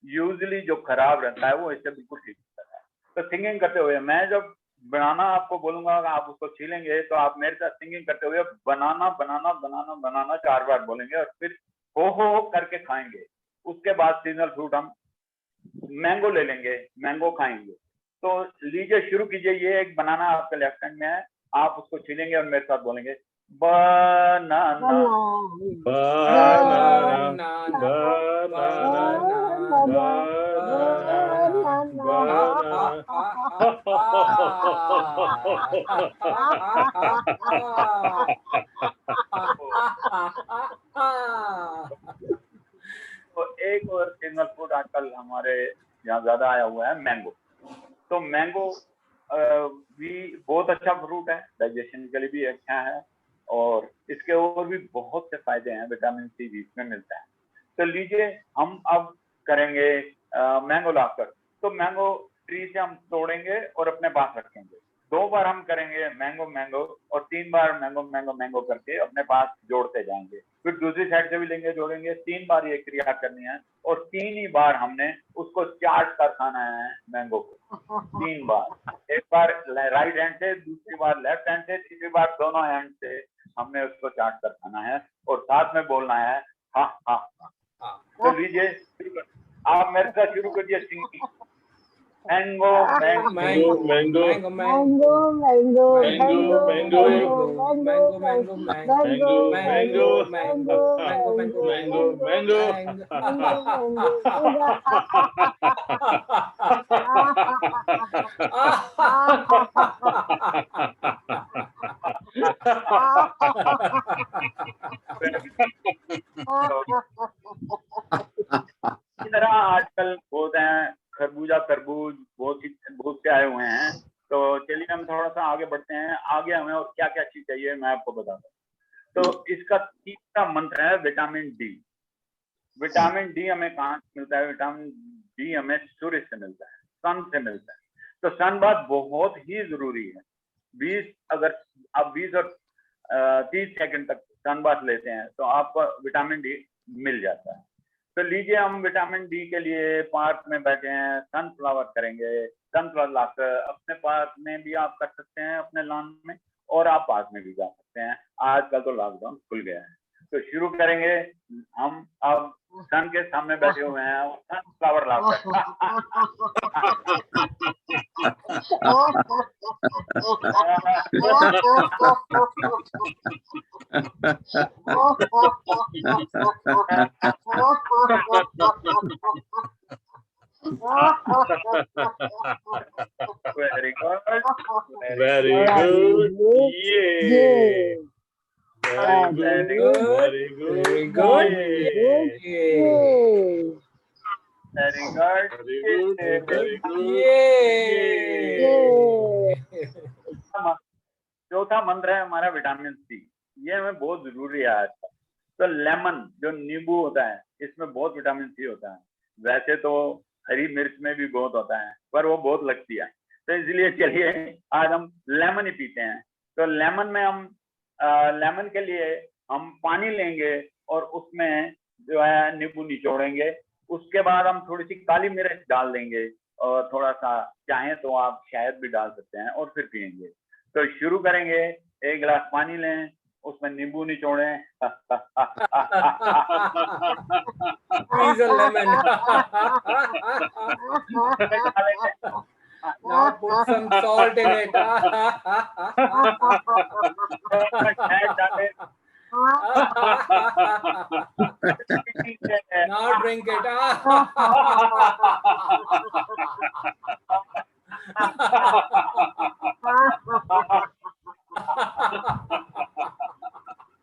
Speaker 7: यूजुअली जो खराब रहता है वो इससे बिल्कुल ठीक रहता है। तो सिंगिंग करते हुए मैं जब बनाना आपको बोलूंगा, आप उसको छीलेंगे तो आप मेरे साथ सिंगिंग करते हुए बनाना बनाना बनाना बनाना 4 बार बोलेंगे और फिर हो करके खाएंगे। उसके बाद सीजनल फ्रूट हम मैंगो ले लेंगे, मैंगो खाएंगे। तो लीजिए शुरू कीजिए। ये एक बनाना आपके लेफ्ट हैंड में है, आप उसको छीलेंगे और मेरे साथ बोलेंगे बनाना तो एक और सीजनल फ्रूट आजकल हमारे यहाँ ज्यादा आया हुआ है मैंगो। तो मैंगो भी बहुत अच्छा फ्रूट है, डाइजेशन के लिए भी अच्छा है और इसके और भी बहुत से फायदे हैं। विटामिन सी भी इसमें मिलता है। तो लीजिए हम अब करेंगे मैंगो लाकर। तो मैंगो ट्री से हम तोड़ेंगे और अपने पास रखेंगे। 2 बार हम करेंगे मैंगो मैंगो और 3 बार मैंगो मैंगो मैंगो करके अपने पास जोड़ते जाएंगे। फिर दूसरी साइड से भी लेंगे, जोड़ेंगे। 3 बार ये क्रिया करनी है और 3 ही बार हमने उसको चाट कर खाना है मैंगो को। 3 बार, एक बार राइट हैंड से, दूसरी बार लेफ्ट हैंड से, तीसरी बार दोनों हैंड से हमने उसको चाट कर खाना है और साथ में बोलना है हा हा हा। तो लीजिए आप मेरे साथ शुरू करिए singing. Mango mango
Speaker 8: mango
Speaker 3: mango
Speaker 8: mango
Speaker 3: mango
Speaker 8: mango mango
Speaker 3: mango mango
Speaker 8: mango mango
Speaker 3: mango
Speaker 8: mango mango
Speaker 7: इस तरह आजकल बहुत हैं, खरबूजा तरबूज बहुत से आए हुए हैं। तो चलिए हम थोड़ा सा आगे बढ़ते हैं। आगे हमें और क्या क्या चीज चाहिए मैं आपको बताता हूँ। तो इसका तीसरा मंत्र है विटामिन डी। विटामिन डी हमें कहाँ से मिलता है? विटामिन डी हमें सूर्य से मिलता है, सन से मिलता है। तो सन बात बहुत ही जरूरी है। 20 अगर आप 20 और 30 सेकंड तक सन बात लेते हैं तो आपको विटामिन डी मिल जाता है। तो लीजिए हम विटामिन डी के लिए पार्क में बैठे हैं, सनफ्लावर करेंगे। सनफ्लावर लाकर अपने पार्क में भी आप कर सकते हैं, अपने लॉन में, और आप पार्क में भी जा सकते हैं। आजकल तो लॉकडाउन खुल गया है। तो शुरू करेंगे हम। अब सन के सामने बैठे हुए हैं, सनफ्लावर लाकर Very good.
Speaker 8: Very good. Yay. Very good. Very good.
Speaker 3: Very good.
Speaker 8: Yay.
Speaker 3: Yay.
Speaker 7: Very good.
Speaker 8: Very good. Very good.
Speaker 3: Yay.
Speaker 7: चौथा मंत्र है हमारा विटामिन सी। ये हमें बहुत जरूरी है आज का। तो लेमन जो नींबू होता है इसमें बहुत विटामिन सी होता है। वैसे तो हरी मिर्च में भी बहुत होता है पर वो बहुत लगती है, तो इसलिए चलिए आज हम लेमन ही पीते हैं। तो लेमन में हम लेमन के लिए हम पानी लेंगे और उसमें जो है नींबू निचोड़ेंगे। उसके बाद हम थोड़ी सी काली मिर्च डाल देंगे और थोड़ा सा चाहें तो आप शहद भी डाल सकते हैं और फिर पियेंगे। तो शुरू करेंगे, एक गिलास पानी लें, उसमें नींबू निचोड़ें।
Speaker 3: Squeeze a lemon. Now put some salt in it. Now drink it.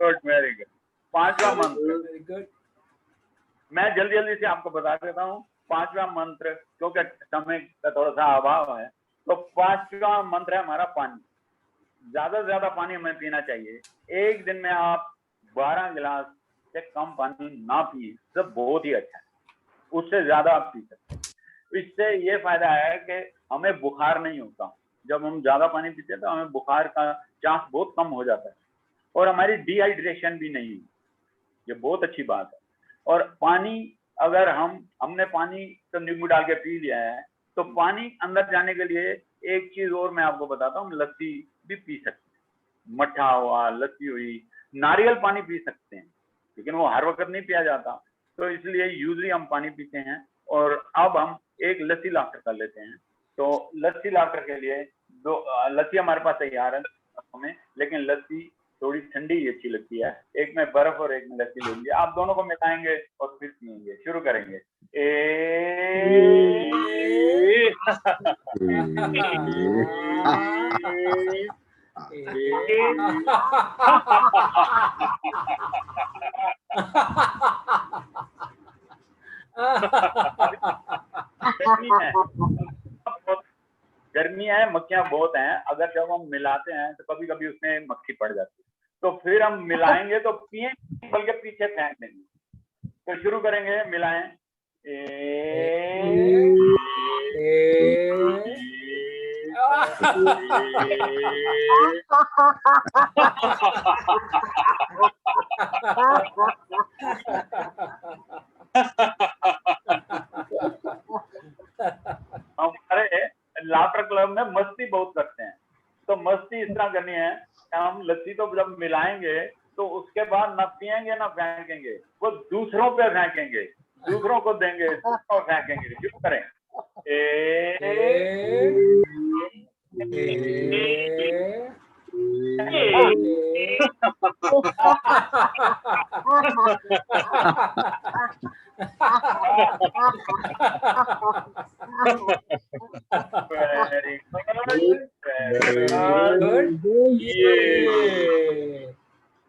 Speaker 7: Good, very good. पांचवा मंत्र
Speaker 3: Very good.
Speaker 7: मैं जल्दी जल्दी से आपको बता देता हूँ। पांचवा मंत्र, क्योंकि समय का थोड़ा सा अभाव है, तो पांचवा मंत्र है हमारा पानी। ज्यादा से ज्यादा पानी हमें पीना चाहिए। एक दिन में आप 12 गिलास से कम पानी ना पिए तो बहुत ही अच्छा है, उससे ज्यादा आप पी सकते हैं। इससे ये फायदा है कि हमें बुखार नहीं होता। जब हम ज्यादा पानी पीते हैं तो हमें बुखार का चांस बहुत कम हो जाता है और हमारी डिहाइड्रेशन भी नहीं है। ये बहुत अच्छी बात है। और पानी अगर हमने पानी तो नींबू डाल के पी लिया है, तो पानी अंदर जाने के लिए एक चीज और मैं आपको बताता हूँ, लस्सी भी पी सकते हैं। मट्ठा हुआ, लस्सी हुई, नारियल पानी पी सकते हैं, लेकिन वो हर वक्त नहीं पिया जाता, तो इसलिए यूजली हम पानी पीते हैं। और अब हम एक लस्सी लाकर कर लेते हैं। तो लस्सी लाकर के लिए दो लस्सी हमारे पास तैयार है हमें, लेकिन लस्सी थोड़ी ठंडी ही अच्छी लगती है। एक में बर्फ और एक में लस्सी ले लीजिए, आप दोनों को मिलाएंगे और फिर पिएंगे। शुरू करेंगे। गर्मी है, मक्खियां बहुत हैं, अगर जब हम मिलाते हैं तो कभी कभी उसमें मक्खी पड़ जाती है, तो फिर हम मिलाएंगे तो पिए बल्कि पीछे फेंक देंगे। तो शुरू करेंगे, मिलाएं। हमारे लाफ्टर क्लब में मस्ती बहुत करते हैं, तो मस्ती इस तरह करनी है, हम लस्सी तो जब मिलाएंगे तो उसके बाद ना पिएंगे ना फेंकेंगे, वो दूसरों पे फेंकेंगे, दूसरों को देंगे, दूसरों को फेंकेंगे। शुरू करें। Very good. Very good.
Speaker 3: Yay.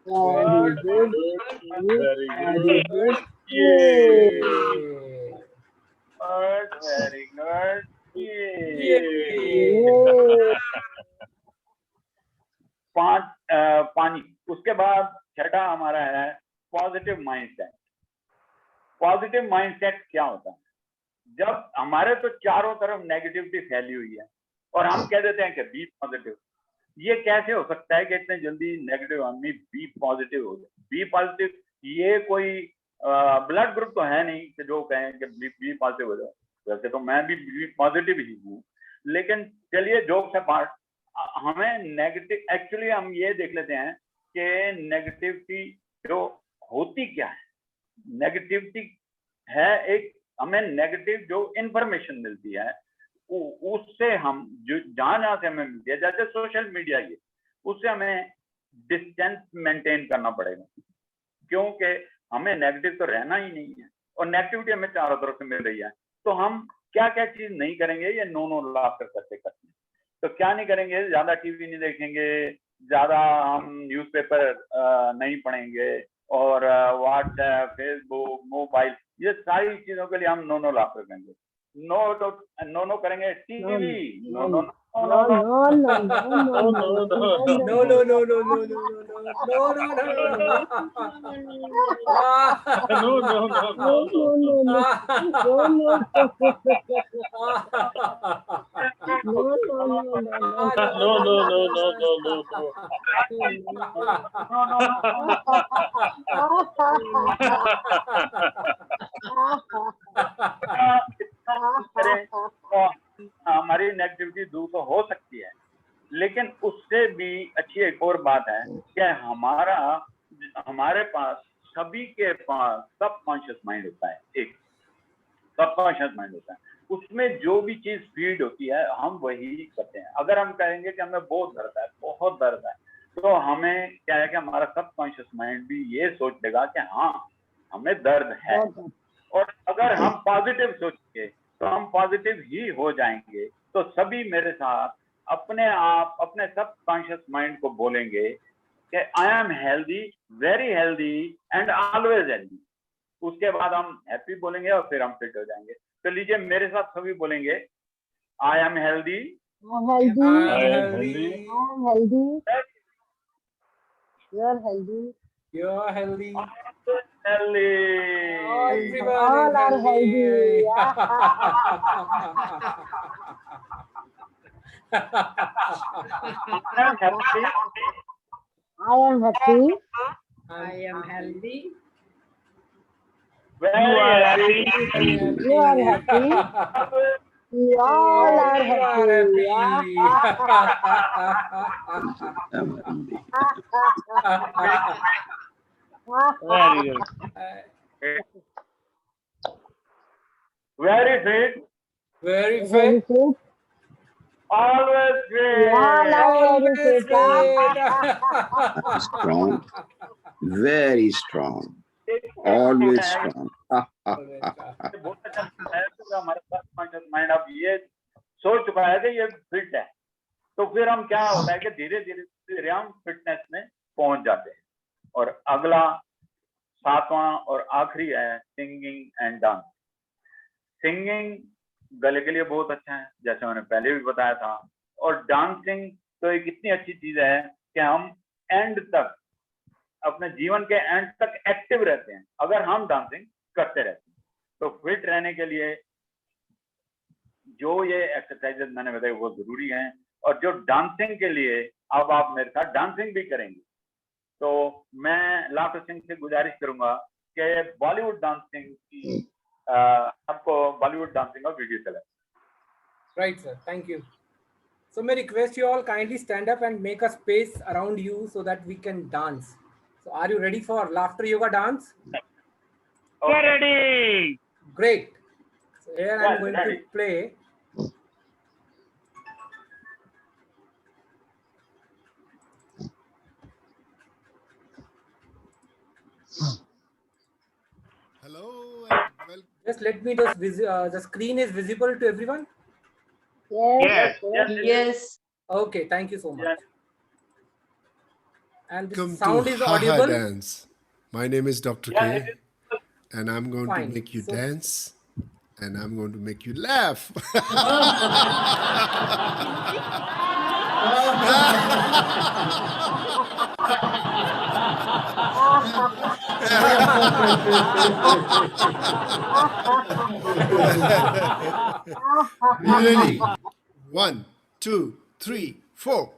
Speaker 8: Very good. Very good.
Speaker 3: Yay.
Speaker 7: Very good.
Speaker 3: Yay.
Speaker 7: पानी। उसके बाद छठा हमारा है पॉजिटिव माइंडसेट। पॉजिटिव माइंडसेट क्या होता है? जब हमारे तो चारों तरफ नेगेटिविटी फैली हुई है और हम कह देते हैं कि बी पॉजिटिव, ये कैसे हो सकता है कि इतने जल्दी नेगेटिव आदमी बी पॉजिटिव हो जाए? बी पॉजिटिव ये कोई ब्लड ग्रुप तो है नहीं कि जो कहें कि बी पॉजिटिव हो जाए। वैसे तो मैं भी बी पॉजिटिव ही हूँ, लेकिन चलिए जोक्स अपार्ट, हमें नेगेटिव, एक्चुअली हम ये देख लेते हैं कि नेगेटिविटी जो होती क्या है। नेगेटिविटी है एक, हमें नेगेटिव जो इंफॉर्मेशन मिलती है उससे हम जो जहाँ से हमें मिलती है, जैसे सोशल मीडिया ये, उससे हमें डिस्टेंस मेंटेन करना पड़ेगा, क्योंकि हमें नेगेटिव तो रहना ही नहीं है और नेगेटिविटी हमें चारों तरफ से मिल रही है। तो हम क्या क्या चीज नहीं करेंगे, ये नो लाफ्टर करते करते। तो क्या नहीं करेंगे, ज्यादा टीवी नहीं देखेंगे, ज्यादा हम न्यूज़पेपर नहीं पढ़ेंगे, और व्हाट्सएप, फेसबुक, मोबाइल, ये सारी चीजों के लिए हम नो लाफ्टर करेंगे। नो करेंगे टीवी, नो हमारी नेगेटिविटी दूर तो हो सकती है, लेकिन उससे भी अच्छी एक और बात है कि हमारे पास, सभी के पास सबकॉन्शियस माइंड होता है। एक सबकॉन्शियस माइंड होता है, उसमें जो भी चीज फीड होती है हम वही करते हैं। अगर हम कहेंगे कि हमें बहुत दर्द है, तो हमें क्या है कि हमारा सबकॉन्शियस माइंड भी ये सोच लेगा कि हाँ हमें दर्द है, और अगर हम पॉजिटिव सोचेंगे तो हम पॉजिटिव ही हो जाएंगे। तो सभी मेरे साथ अपने सबकॉन्शियस माइंड को बोलेंगे कि I am healthy, very healthy and always healthy. उसके बाद हम हैप्पी बोलेंगे और फिर हम फिट हो जाएंगे। तो लीजिए मेरे साथ सभी बोलेंगे, I am healthy,
Speaker 3: You're healthy.
Speaker 7: healthy.
Speaker 3: Everyone
Speaker 8: All
Speaker 3: is
Speaker 8: are healthy.
Speaker 7: I am happy.
Speaker 8: I am happy.
Speaker 5: I am healthy.
Speaker 7: Very happy.
Speaker 8: You are happy. We all are happy.
Speaker 1: Very good.
Speaker 7: Very fit.
Speaker 3: Very
Speaker 8: Very
Speaker 3: fit.
Speaker 8: fit.
Speaker 7: Always
Speaker 8: We all
Speaker 7: fit.
Speaker 8: are very fit.
Speaker 9: Strong, very strong, always strong.
Speaker 7: बहुत अच्छा है कि हमारे पास mind अब ये सोच चुका है कि ये फिट है, तो फिर हम क्या होता है कि धीरे धीरे हम फिटनेस में पहुंच जाते हैं। और अगला 7वां और आखिरी है सिंगिंग एंड डांस। सिंगिंग गले के लिए बहुत अच्छा है, जैसे मैंने पहले भी बताया था, और डांसिंग तो एक इतनी अच्छी चीज है कि हम एंड तक, अपने जीवन के एंड तक एक्टिव रहते हैं अगर हम डांसिंग करते रहते हैं। तो फिट रहने के लिए जो ये एक्सरसाइजेस मैंने बताई वो जरूरी हैं, और जो डांसिंग के लिए अब आप मेरे साथ डांसिंग भी करेंगे, तो मैं लाखो सिंह से गुजारिश करूंगा कि बॉलीवुड डांसिंग की आपको बॉलीवुड डांसिंग का वीडियो चले।
Speaker 3: Right, sir. Thank you. So, may I request you all kindly stand up and make a space around you so that we can dance. So, are you ready for laughter yoga dance?
Speaker 7: Okay.
Speaker 1: Ready.
Speaker 3: Great. So, here I am going
Speaker 7: ready.
Speaker 3: to play.
Speaker 10: Hello, and
Speaker 3: Just let me just the screen is visible to everyone.
Speaker 8: Yes.
Speaker 5: Yes.
Speaker 3: Okay, thank you so much.
Speaker 7: Yes.
Speaker 3: And the
Speaker 10: welcome
Speaker 3: sound
Speaker 10: to
Speaker 3: is
Speaker 10: Haha
Speaker 3: audible.
Speaker 10: Dance. My name is Dr.
Speaker 7: Yeah,
Speaker 10: K,
Speaker 7: it is.
Speaker 10: and I'm going
Speaker 3: Fine.
Speaker 10: to make you
Speaker 3: So-
Speaker 10: dance, and I'm going to make you laugh. Ready? 1, 2, 3, 4.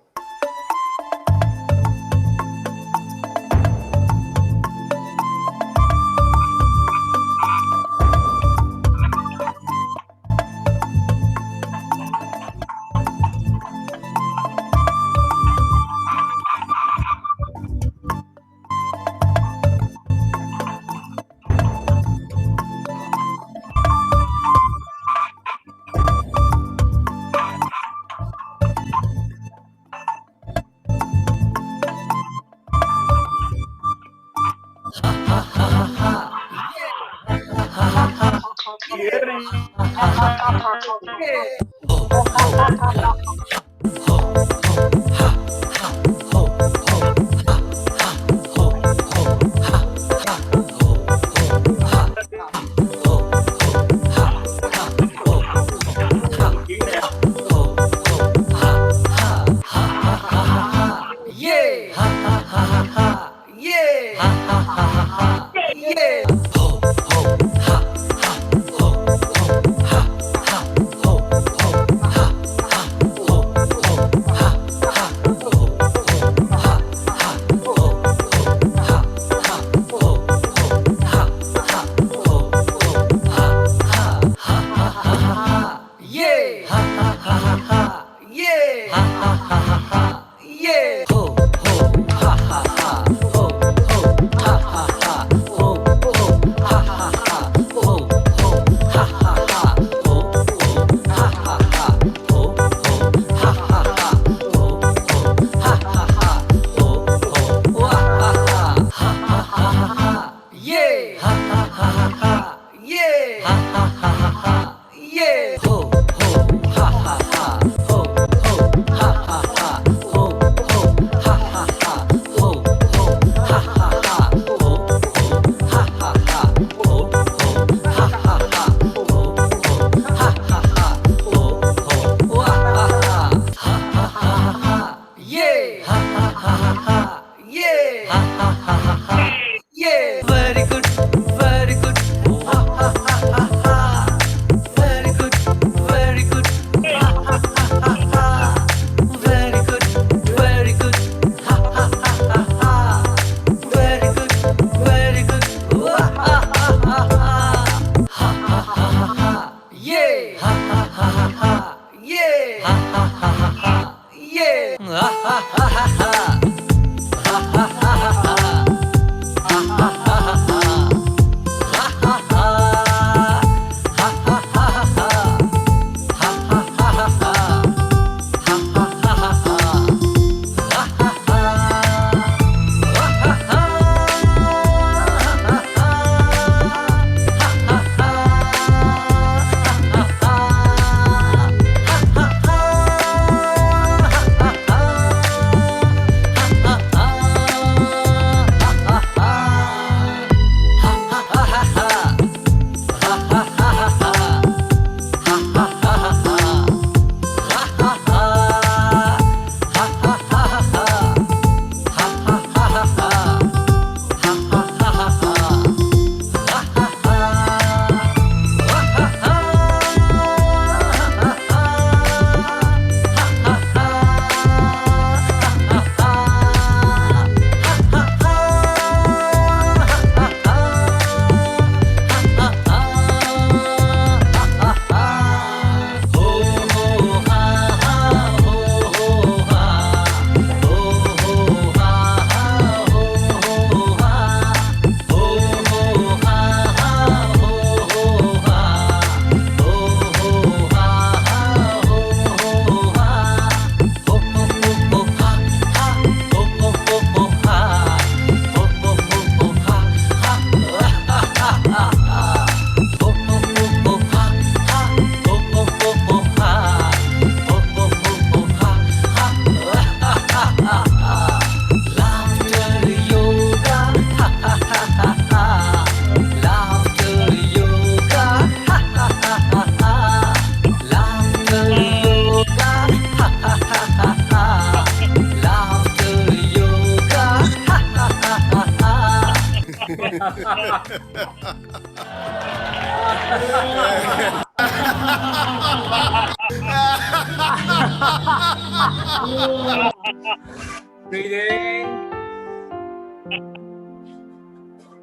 Speaker 3: Breathe in.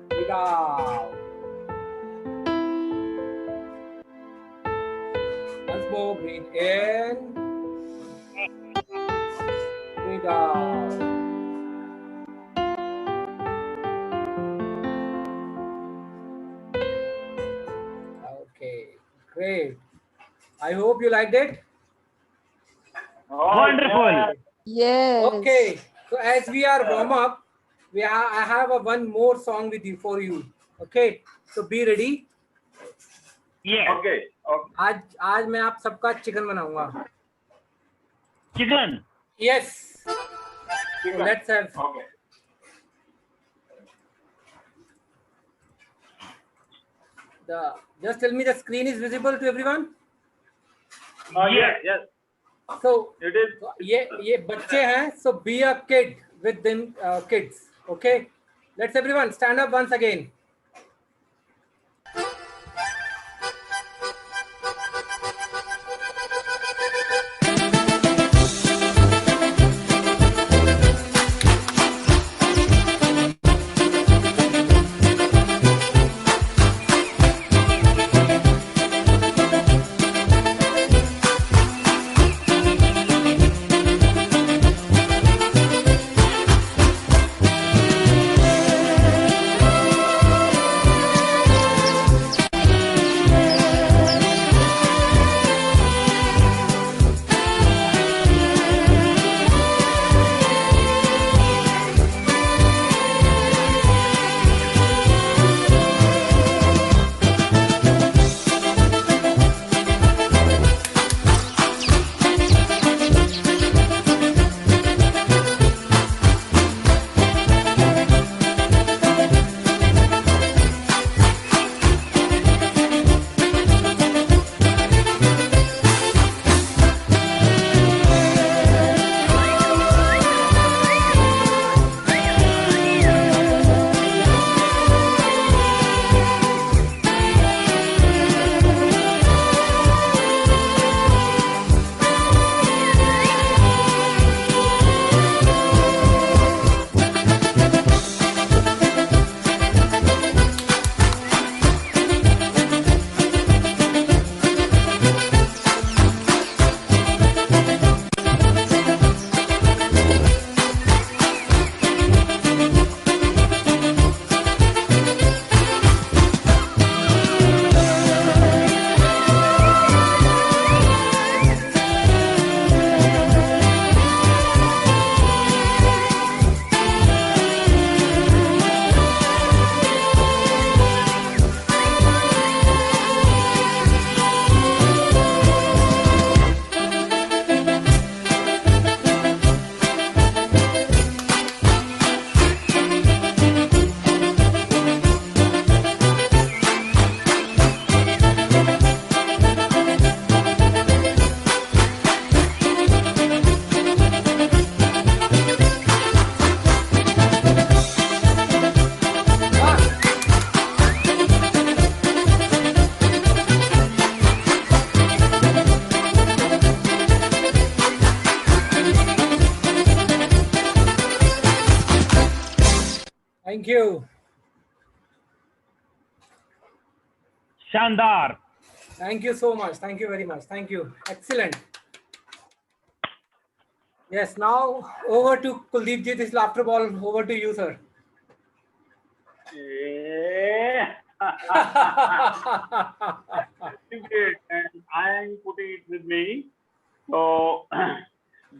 Speaker 3: Breathe out. Once more, breathe in. Breathe out. Okay, great. I hope you liked it.
Speaker 4: Wonderful.
Speaker 2: Yes.
Speaker 3: Okay, so as we are warm up, I have one more song with you for you. Okay, so be ready.
Speaker 4: Yes.
Speaker 7: Okay.
Speaker 3: आज मैं आप सबका chicken बनाऊंगा.
Speaker 4: Chicken.
Speaker 3: Yes.
Speaker 7: Chicken.
Speaker 3: So let's have.
Speaker 7: Okay.
Speaker 3: Just tell me the screen is visible to everyone.
Speaker 7: Yes. Yes.
Speaker 3: So
Speaker 7: It is.
Speaker 3: ये बच्चे हैं. So be a kid with them kids. Okay. Let's everyone stand up once again. Thank you.
Speaker 4: Shandar.
Speaker 3: Thank you so much. Thank you very much. Thank you. Excellent. Yes, now over to Kuldeep ji. This is laughter ball. Over to you, sir.
Speaker 7: Yeah. And I am putting it with me. तो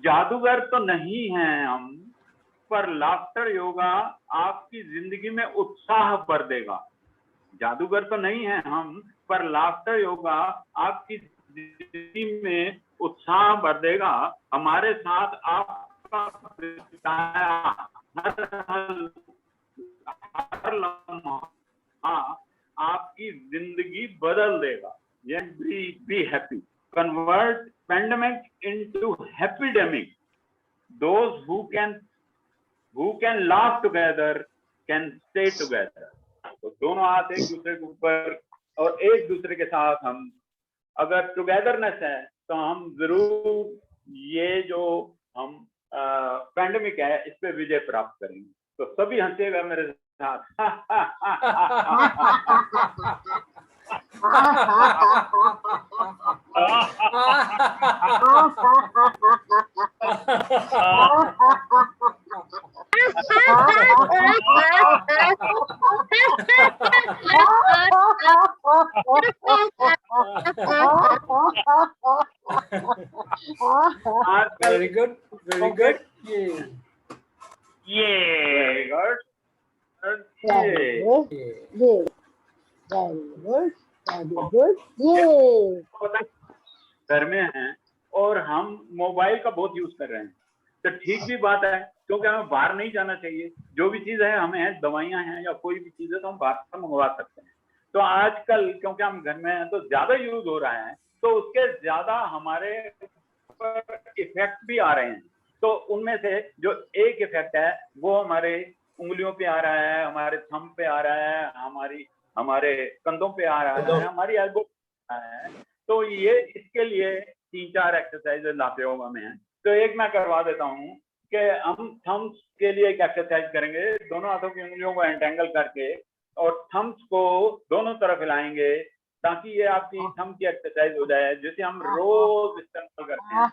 Speaker 7: जादूगर तो नहीं हैं हम, पर laughter yoga आपकी जिंदगी में उत्साह भर देगा. जादूगर तो नहीं हैं हम, पर लाफ्टर योगा आपकी जिंदगी में उत्साह भर देगा. हमारे साथ आपका बिताया हर लम्हा आपकी जिंदगी बदल देगा. Be happy. Convert pandemic into happydemic. Those who can laugh together can stay together. तो दोनों हाथ एक दूसरे के ऊपर और एक दूसरे के साथ हम अगर टुगेदरनेस है तो हम जरूर ये जो हम पैंडेमिक है इस पे विजय प्राप्त करेंगे. तो सभी हंसेगा मेरे साथ.
Speaker 3: Very good. Very good. Yeah.
Speaker 7: Very good.
Speaker 8: Very good. Very good. Good. Yay.
Speaker 7: घर में हैं और हम मोबाइल का बहुत यूज कर रहे हैं, तो ठीक भी बात है, क्योंकि हमें बाहर नहीं जाना चाहिए। जो भी चीज है हमें है, दवाइयां हैं या कोई भी चीज है तो हम बाहर से मंगवा सकते हैं। तो आजकल क्योंकि हम घर में हैं तो ज्यादा यूज हो रहा है, तो उसके ज्यादा हमारे पर इफेक्ट भी आ रहे हैं। तो उनमें से जो एक इफेक्ट है वो हमारे उंगलियों पे आ रहा है, हमारे थंब पे आ रहा है, हमारे कंधों पे आ रहा है, हमारी एल्बो पे आ रहा है। तो ये इसके लिए 3-4 एक्सरसाइज लाते योगा में है। तो एक मैं करवा देता हूँ कि हम थम्स के लिए एक एक्सरसाइज करेंगे, दोनों हाथों की उंगलियों को एंटेंगल करके और थम्स को दोनों तरफ हिलाएंगे, ताकि ये आपकी थंब की एक्सरसाइज हो जाए, जिसे हम रोज इस्तेमाल करते हैं।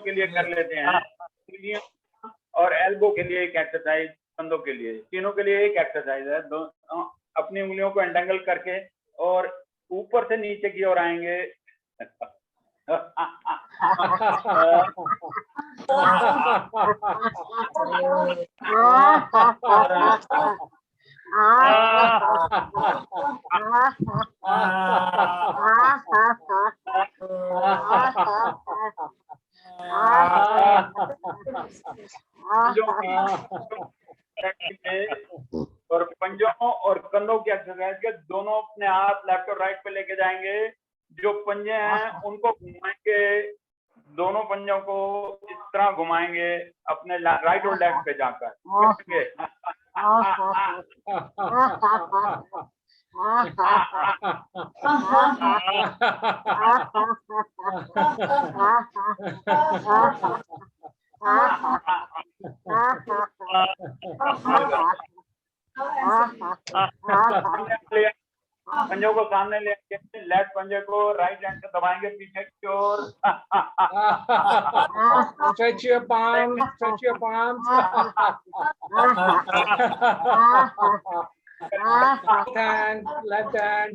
Speaker 7: के लिए कर लेते हैं, और एल्बो के लिए एक एक्सरसाइज, कंधों के लिए, तीनों के लिए एक एक्सरसाइज है। अपनी उंगलियों को एंटेंगल करके और ऊपर से नीचे की ओर आएंगे। और पंजों और कंधों की एक्सरसाइज के दोनों अपने हाथ लेफ्ट और राइट पे लेके जाएंगे। जो पंजे हैं उनको घुमाएंगे, दोनों पंजों को इस तरह घुमाएंगे अपने राइट और लेफ्ट पे जाकर। पंजों को सामने लेके लेफ्ट पंजे को राइट हैंड से दबाएंगे पीछे की ओर।
Speaker 3: Stretch your palms, stretch your palms. Left hand.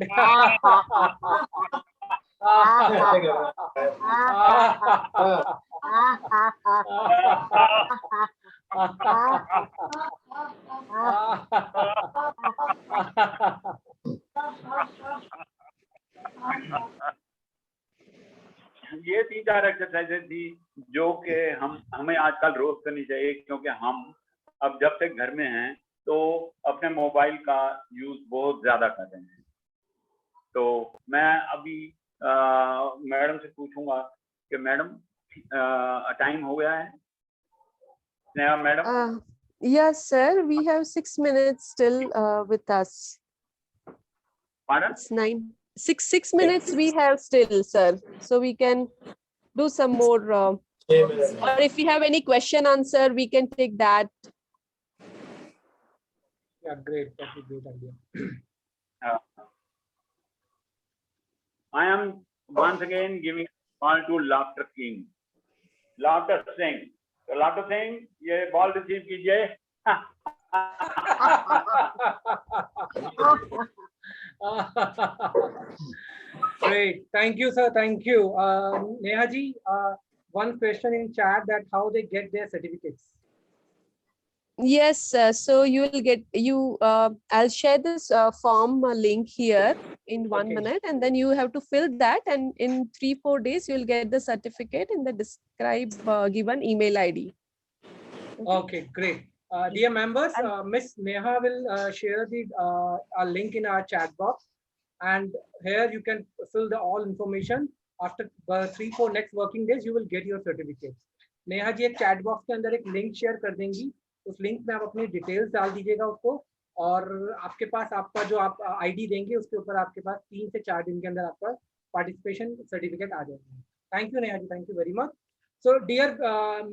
Speaker 7: ये 3-4 एक्सरसाइजेज थी जो कि हमें आजकल रोज करनी चाहिए, क्योंकि हम अब जब से घर में हैं तो अपने मोबाइल का यूज बहुत ज्यादा कर रहे हैं। तो मैं अभी मैडम से पूछूंगा कि मैडम टाइम हो गया है? Sneha madam?
Speaker 2: Yes, sir. We have 6 minutes still with us.
Speaker 7: Pardon?
Speaker 2: It's 6 minutes we have still, sir. So we can do some more. Or if we have any question answer, we can take that.
Speaker 3: Yeah, great. That's a great idea.
Speaker 7: I am once again giving a call to Laughter King. Laughter Singh. तो Laughter Singh, ये ball receive कीजिए।
Speaker 3: Great. Thank you, sir. Thank you. Neha ji, one question in chat that how they get their certificates.
Speaker 2: Yes, so you will get I'll share this form link here in 1 minute, and then you have to fill that, and in 3-4 days you will get the certificate in the describe given email ID.
Speaker 3: Okay, great. Dear members, Miss Neha will share the a link in our chat box, and here you can fill the all information. After 3-4 next working days, you will get your certificates. Neha ji एक chat box के अंदर एक link share कर देंगी, उस link में आप अपनी डिटेल्स डाल दीजिएगा उसको, और आपके पास आपका जो आप आईडी देंगे उसके ऊपर आपके पास 3 से 4 दिन के अंदर आपका पार्टिसिपेशन सर्टिफिकेट आ जाएगा। Thank you Neha ji, thank you very much. So dear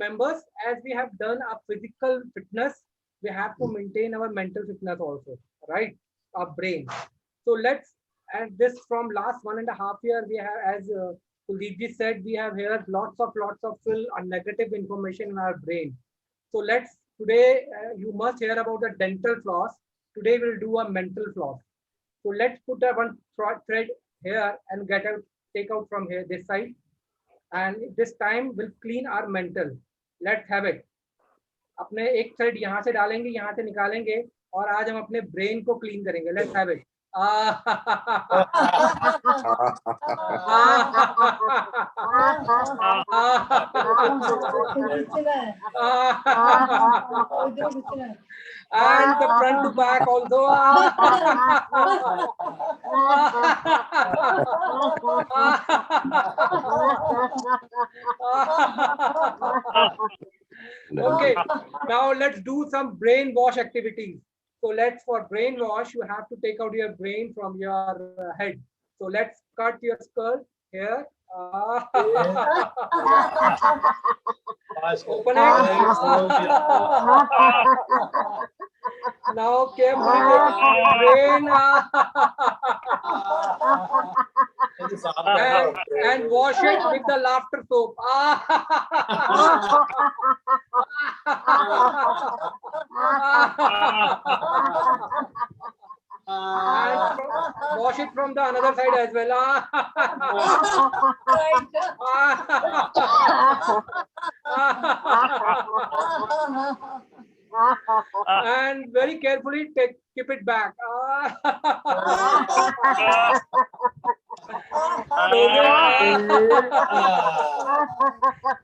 Speaker 3: members, as we have done our physical fitness, we have to maintain our mental fitness also, right? Our brain. So let's add this from last 1.5 years. We have, as Kuldeep ji said, we have heard lots of full negative information in our brain. So let's today you must hear about the dental floss. Today we'll do a mental floss. So let's put that one thread here and take out from here this side, and this time we'll clean our mental. Let's have it. अपने एक thread यहाँ से डालेंगे, यहाँ से निकालेंगे, और आज हम अपने ब्रेन को क्लीन करेंगे. Let's have it. And the front to back also. Okay, now let's do some brainwash activities. So for brainwash, you have to take out your brain from your head. So let's cut your skull here. Open it. Now carefully take brain and wash it with the laughter soap. And wash it from the another side as well. And very carefully keep it back.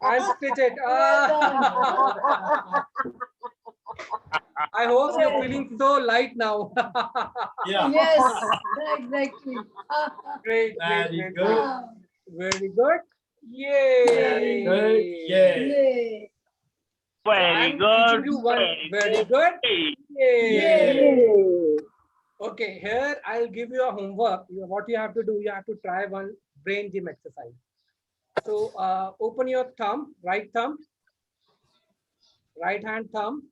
Speaker 3: And stitch it. I hope you're feeling so light now.
Speaker 6: Yeah.
Speaker 8: Yes, exactly.
Speaker 3: Great,
Speaker 6: Very
Speaker 3: great,
Speaker 6: good.
Speaker 3: very good. Yay!
Speaker 6: Very good. Yeah.
Speaker 8: Yay.
Speaker 5: Very
Speaker 3: I'm
Speaker 5: good.
Speaker 3: teaching you one. Very good. Yay!
Speaker 8: Yay.
Speaker 3: Okay, here I'll give you a homework. What you have to do, you have to try one brain gym exercise. So open your thumb, right hand thumb,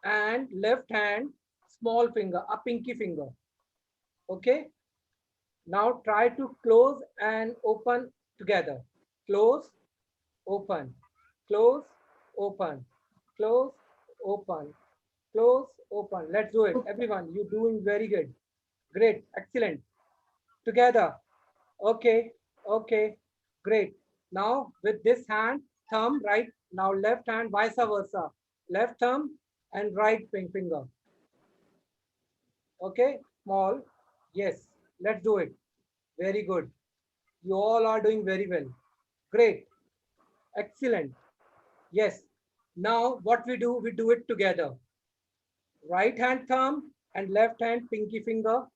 Speaker 3: and left hand small finger, a pinky finger. Okay. Now try to close and open together. Close, open, close, open, close, open, close, open. Let's do it. Everyone, you're doing very good. Great, excellent. Together. Okay, okay, great. Now with this hand, thumb, right? Now left hand, vice versa. Left thumb and right finger. Okay, small. Yes, let's do it. Very good. You all are doing very well. Great. Excellent. Yes. Now what we do it together. Right hand thumb and left hand pinky finger.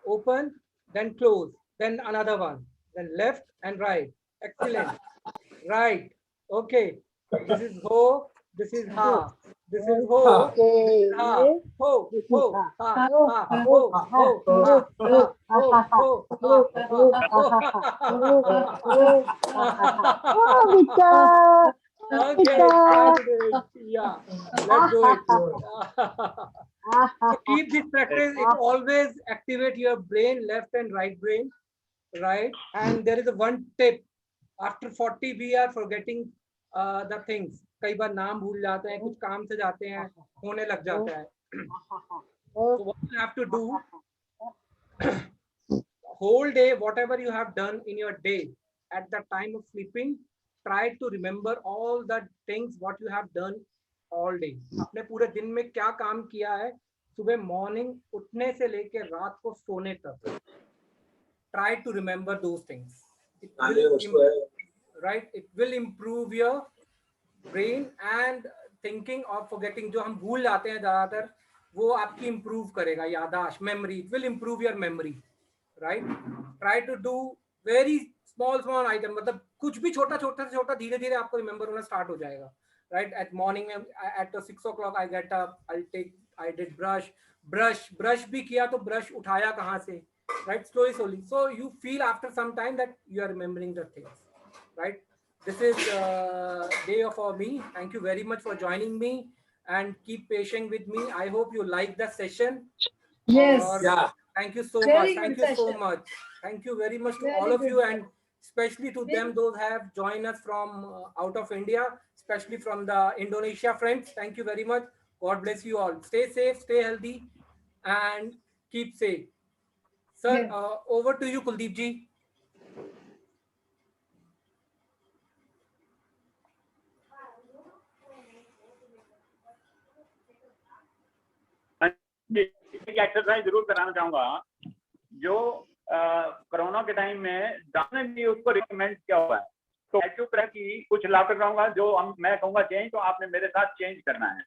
Speaker 3: Open, then close, then another one, then left and right. Excellent. Right. Okay. This is ho, this is ha. This is ho, this is ha. Ho, ho, ha, ha, ho, ho, ha, ho, ho, ha. Okay, yeah, let's do it. To keep this practice, it always activate your brain, left and right brain, right? And there is a one tip. After 40, we are forgetting the things. कई बार नाम भूल जाते हैं, कुछ काम से जाते हैं, होने लग जाता है. So what you have to do, whole day, whatever you have done in your day, at the time of sleeping, try to remember all the things what you have done all day. आपने पूरे दिन में क्या काम किया है, सुबह morning उठने से लेकर रात को सोने तक. Try to remember those things. It will improve your brain and thinking or forgetting. जो हम भूल जाते हैं ज्यादातर, वो आपकी improve करेगा याददाश्त, memory. It will improve your memory, right? Try to do very small item. मतलब कुछ भी छोटा से धीरे धीरे आपको remember होना start हो जाएगा, right? At morning at 6 o'clock I get up, I did brush भी किया तो brush उठाया कहाँ से, right? Slowly. So you feel after some time that you are remembering the things, right? This is day for me. Thank you very much for joining me and keep patient with me. I hope you like the session.
Speaker 8: Yes.
Speaker 6: Yeah.
Speaker 3: Thank you so
Speaker 8: Very
Speaker 3: much.
Speaker 8: good
Speaker 3: Thank you so
Speaker 8: session.
Speaker 3: much. Thank you very much to
Speaker 8: Very
Speaker 3: all of
Speaker 8: good.
Speaker 3: you, and especially to
Speaker 8: Very-
Speaker 3: them those have joined us from out of India, especially from the Indonesia friends. Thank you very much. God bless you all. Stay safe, stay healthy, and keep safe. Sir,
Speaker 8: Yes.
Speaker 3: over to you, Kuldeep ji.
Speaker 7: एक exercise जरूर कराना चाहूंगा जो corona के time में doctor ने भी उसको रिकमेंड किया हुआ है। तो एक्यूप्रेशर की कुछ लाकर कराऊंगा जो मैं कहूंगा चेंज, तो आपने मेरे साथ चेंज करना है।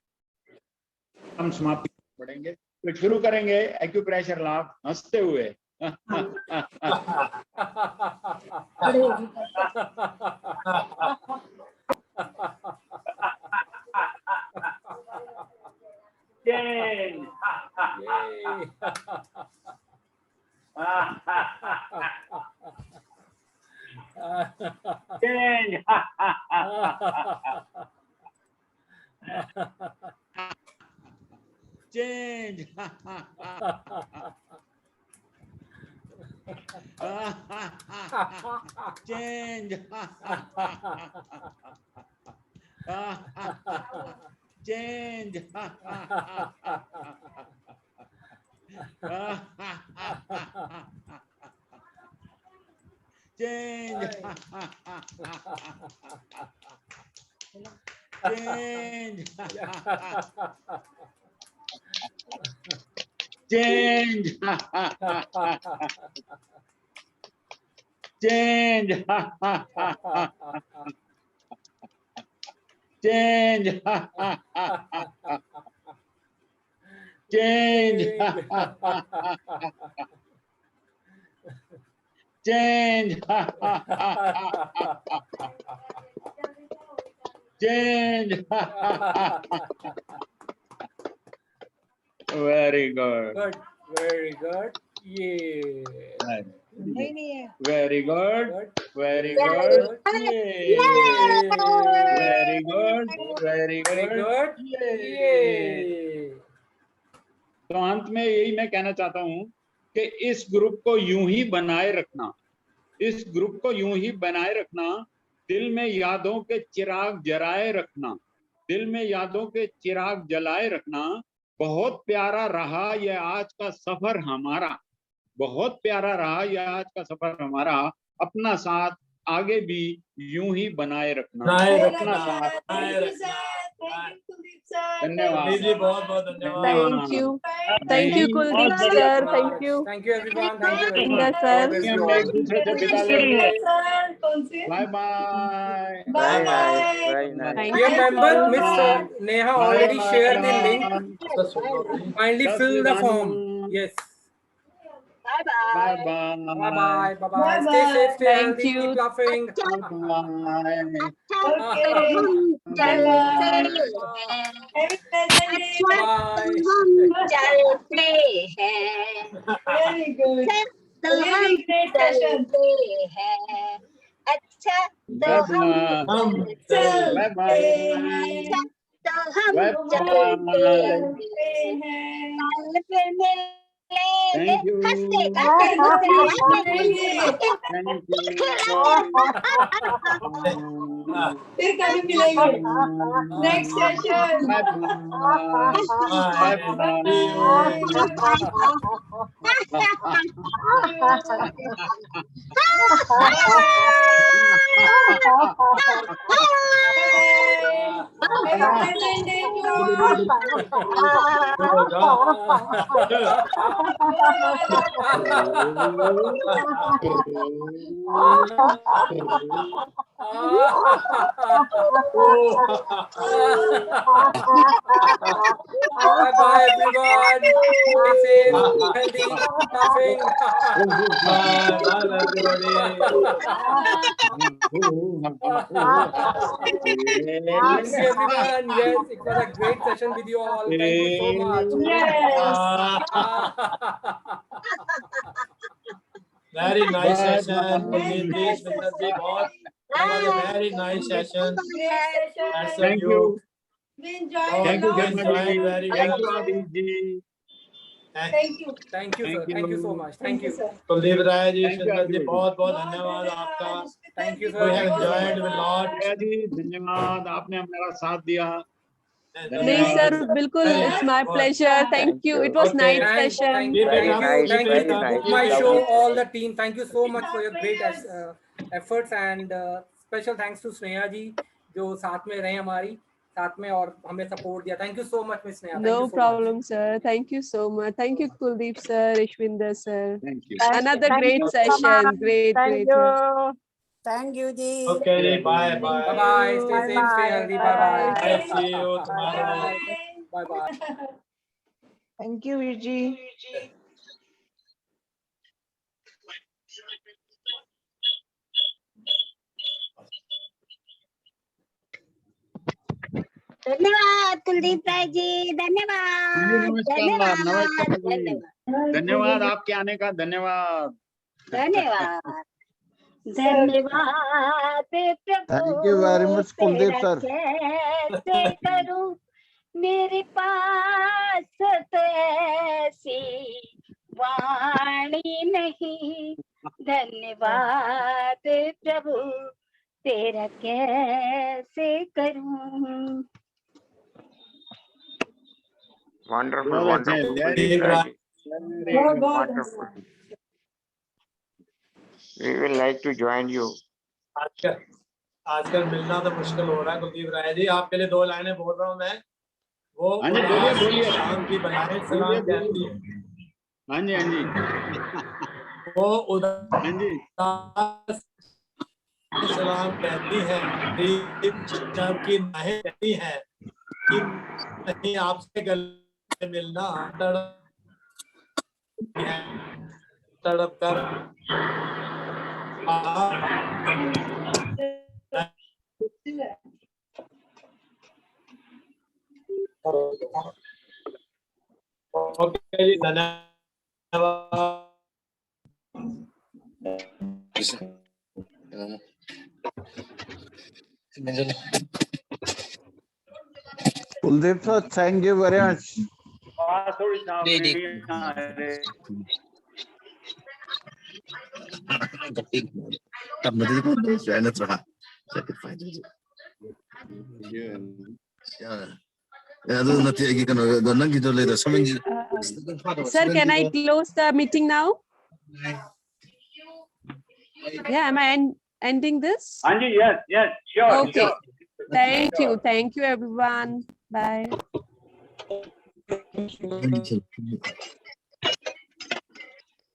Speaker 1: हम समाप्ति पढ़ेंगे तो शुरू करेंगे एक्यूप्रेशर लाभ हंसते हुए।
Speaker 7: Change. Change.
Speaker 1: Change. Change. Change. Change. Change. Change. Change. Change. Change. Change. Very good.
Speaker 3: Good, very good. Yeah.
Speaker 1: Very good.
Speaker 3: Good.
Speaker 1: Very
Speaker 3: Very
Speaker 1: good.
Speaker 3: good.
Speaker 1: Yay. Very good. Very
Speaker 3: Very
Speaker 1: good.
Speaker 3: good.
Speaker 1: Yay.
Speaker 3: Yay.
Speaker 1: तो अंत में यही मैं कहना चाहता हूं कि इस ग्रुप को यूं ही बनाए रखना, इस ग्रुप को यूं ही बनाए रखना, दिल में यादों के चिराग जलाए रखना, दिल में यादों के चिराग जलाए रखना। बहुत प्यारा रहा यह आज का सफर हमारा, बहुत प्यारा रहा यह आज का सफर हमारा। अपना साथ आगे भी यूं ही बनाए रखना, अपना साथ। धन्यवाद
Speaker 6: जी, बहुत बहुत धन्यवाद।
Speaker 2: Thank you. Thank you, Kuldeep sir. Thank you.
Speaker 3: Thank you, everyone. Thank you,
Speaker 2: Inga
Speaker 3: everyone.
Speaker 2: sir.
Speaker 3: God bless you
Speaker 1: हम
Speaker 3: all.
Speaker 1: एक दूसरे से विदा लेंगे। Bye bye.
Speaker 8: Bye bye.
Speaker 2: Thank
Speaker 3: Dear
Speaker 2: you.
Speaker 3: member, Miss Neha already shared the link. Kindly fill the form. Yes.
Speaker 1: Bye bye.
Speaker 3: Bye bye. Bye bye. Stay safe, stay
Speaker 2: Thank
Speaker 3: healthy,
Speaker 2: you.
Speaker 3: keep laughing.
Speaker 8: Okay. Have a pleasant day.
Speaker 3: Bye.
Speaker 8: Very good. Really great session.
Speaker 11: अच्छा तो हम
Speaker 1: bye bye.
Speaker 11: तो हम
Speaker 1: bye
Speaker 11: चलते
Speaker 1: bye.
Speaker 11: हैं, कल फिर मिलेंगे,
Speaker 1: थैंक यू।
Speaker 11: हंसते गाते मुस्कुराते
Speaker 1: थैंक यू।
Speaker 8: फिर कभी मिलेंगे। Next session.
Speaker 1: Bye
Speaker 8: Have a pleasant day to
Speaker 3: Bye bye, everyone. Stay safe, healthy, laughing.
Speaker 6: Bye bye everybody.
Speaker 3: Thank you, everyone. Yes, it was a great session with you all. Thank you so much.
Speaker 6: Very nice session. बहुत It was a very nice session. That's
Speaker 1: Thank
Speaker 6: you.
Speaker 1: you.
Speaker 8: We enjoyed
Speaker 1: Thank you,
Speaker 8: a lot.
Speaker 1: Jagmati.
Speaker 6: Very
Speaker 1: Thank
Speaker 6: well.
Speaker 1: you, Adil ji.
Speaker 8: Thank you.
Speaker 3: Thank you, sir. Thank you so much. Thank you.
Speaker 8: sir.
Speaker 6: Kuldeep Rai ji,
Speaker 1: Thank you,
Speaker 6: सुंदर जी,
Speaker 1: Adil.
Speaker 6: बहुत बहुत धन्यवाद आपका।
Speaker 3: Thank you,
Speaker 6: We
Speaker 3: sir.
Speaker 6: have enjoyed a lot.
Speaker 1: Jaya जी धन्यवाद, आपने हमारा साथ दिया।
Speaker 2: नहीं सर, बिल्कुल, it's my pleasure. Thank you. It was
Speaker 6: Okay.
Speaker 2: nice
Speaker 3: Thank
Speaker 2: session.
Speaker 3: you,
Speaker 6: Very
Speaker 3: thank
Speaker 6: nice,
Speaker 3: you, thank
Speaker 6: very
Speaker 3: you
Speaker 6: nice.
Speaker 3: to my show, all the team. Thank you so much for your great efforts and special thanks to Sneha ji जो साथ में रहे हमारी साथ में और हमें support दिया. Thank you so much, Miss Sneha. Thank
Speaker 2: No
Speaker 3: you so
Speaker 2: problem, sir. Thank you so much. Thank you, Kuldeep sir, Ishwinder sir.
Speaker 1: Thank you.
Speaker 2: Another
Speaker 11: Thank
Speaker 2: great
Speaker 11: you so
Speaker 2: session.
Speaker 11: much.
Speaker 2: Great,
Speaker 11: Thank
Speaker 2: great.
Speaker 11: you.
Speaker 2: Yeah.
Speaker 11: Thank you, Ji.
Speaker 6: Okay, bye,
Speaker 3: much. Bye
Speaker 6: bye.
Speaker 3: bye. Stay
Speaker 11: Bye
Speaker 3: safe, stay
Speaker 11: bye.
Speaker 3: healthy. Bye bye.
Speaker 6: Bye. See you tomorrow.
Speaker 3: Bye bye.
Speaker 11: Thank you, Ji. धन्यवाद कुलदीप राय जी, धन्यवाद
Speaker 1: नमस्कार,
Speaker 11: धन्यवाद
Speaker 1: नमस्कार जी।
Speaker 11: धन्यवाद
Speaker 1: धन्यवाद आपके आने का, धन्यवाद।
Speaker 11: धन्यवाद धन्यवाद प्रभु।
Speaker 12: Thank you very much, Kuldeep
Speaker 11: तेरा
Speaker 12: sir.
Speaker 11: कैसे करूं, मेरे पास तो ऐसी वाणी नहीं। धन्यवाद प्रभु, तेरा कैसे करूं।
Speaker 9: Wonderful,
Speaker 1: बहुत अच्छे,
Speaker 9: wonderful.
Speaker 1: very
Speaker 6: Kuldeep
Speaker 1: good.
Speaker 6: Rai.
Speaker 1: Very good.
Speaker 9: Wonderful. We will like to join you.
Speaker 6: आजकल मिलना तो मुश्किल हो रहा है कुलदीप राय जी. आपके लिए 2 लाइनें बोल रहा हूँ मैं. वो
Speaker 1: हाँ जी, बोलिए,
Speaker 6: उदास
Speaker 1: बोलिए।
Speaker 6: शाम की बलाएं सलाम कहती है.
Speaker 1: हाँ जी, हाँ जी।
Speaker 6: वो
Speaker 1: हाँ जी।
Speaker 6: उदास सलाम कहती है, जबकि नहीं कहती है कि नहीं आपसे गले मिलना तड़प कर ओके जी, धन्यवाद.
Speaker 12: Kuldeep sir, thank you very much.
Speaker 2: Sir, can I close the meeting now? Yeah, am I ending this?
Speaker 7: हाँ जी, yes, sure.
Speaker 2: Okay.
Speaker 7: Sure.
Speaker 2: Thank you everyone. Bye.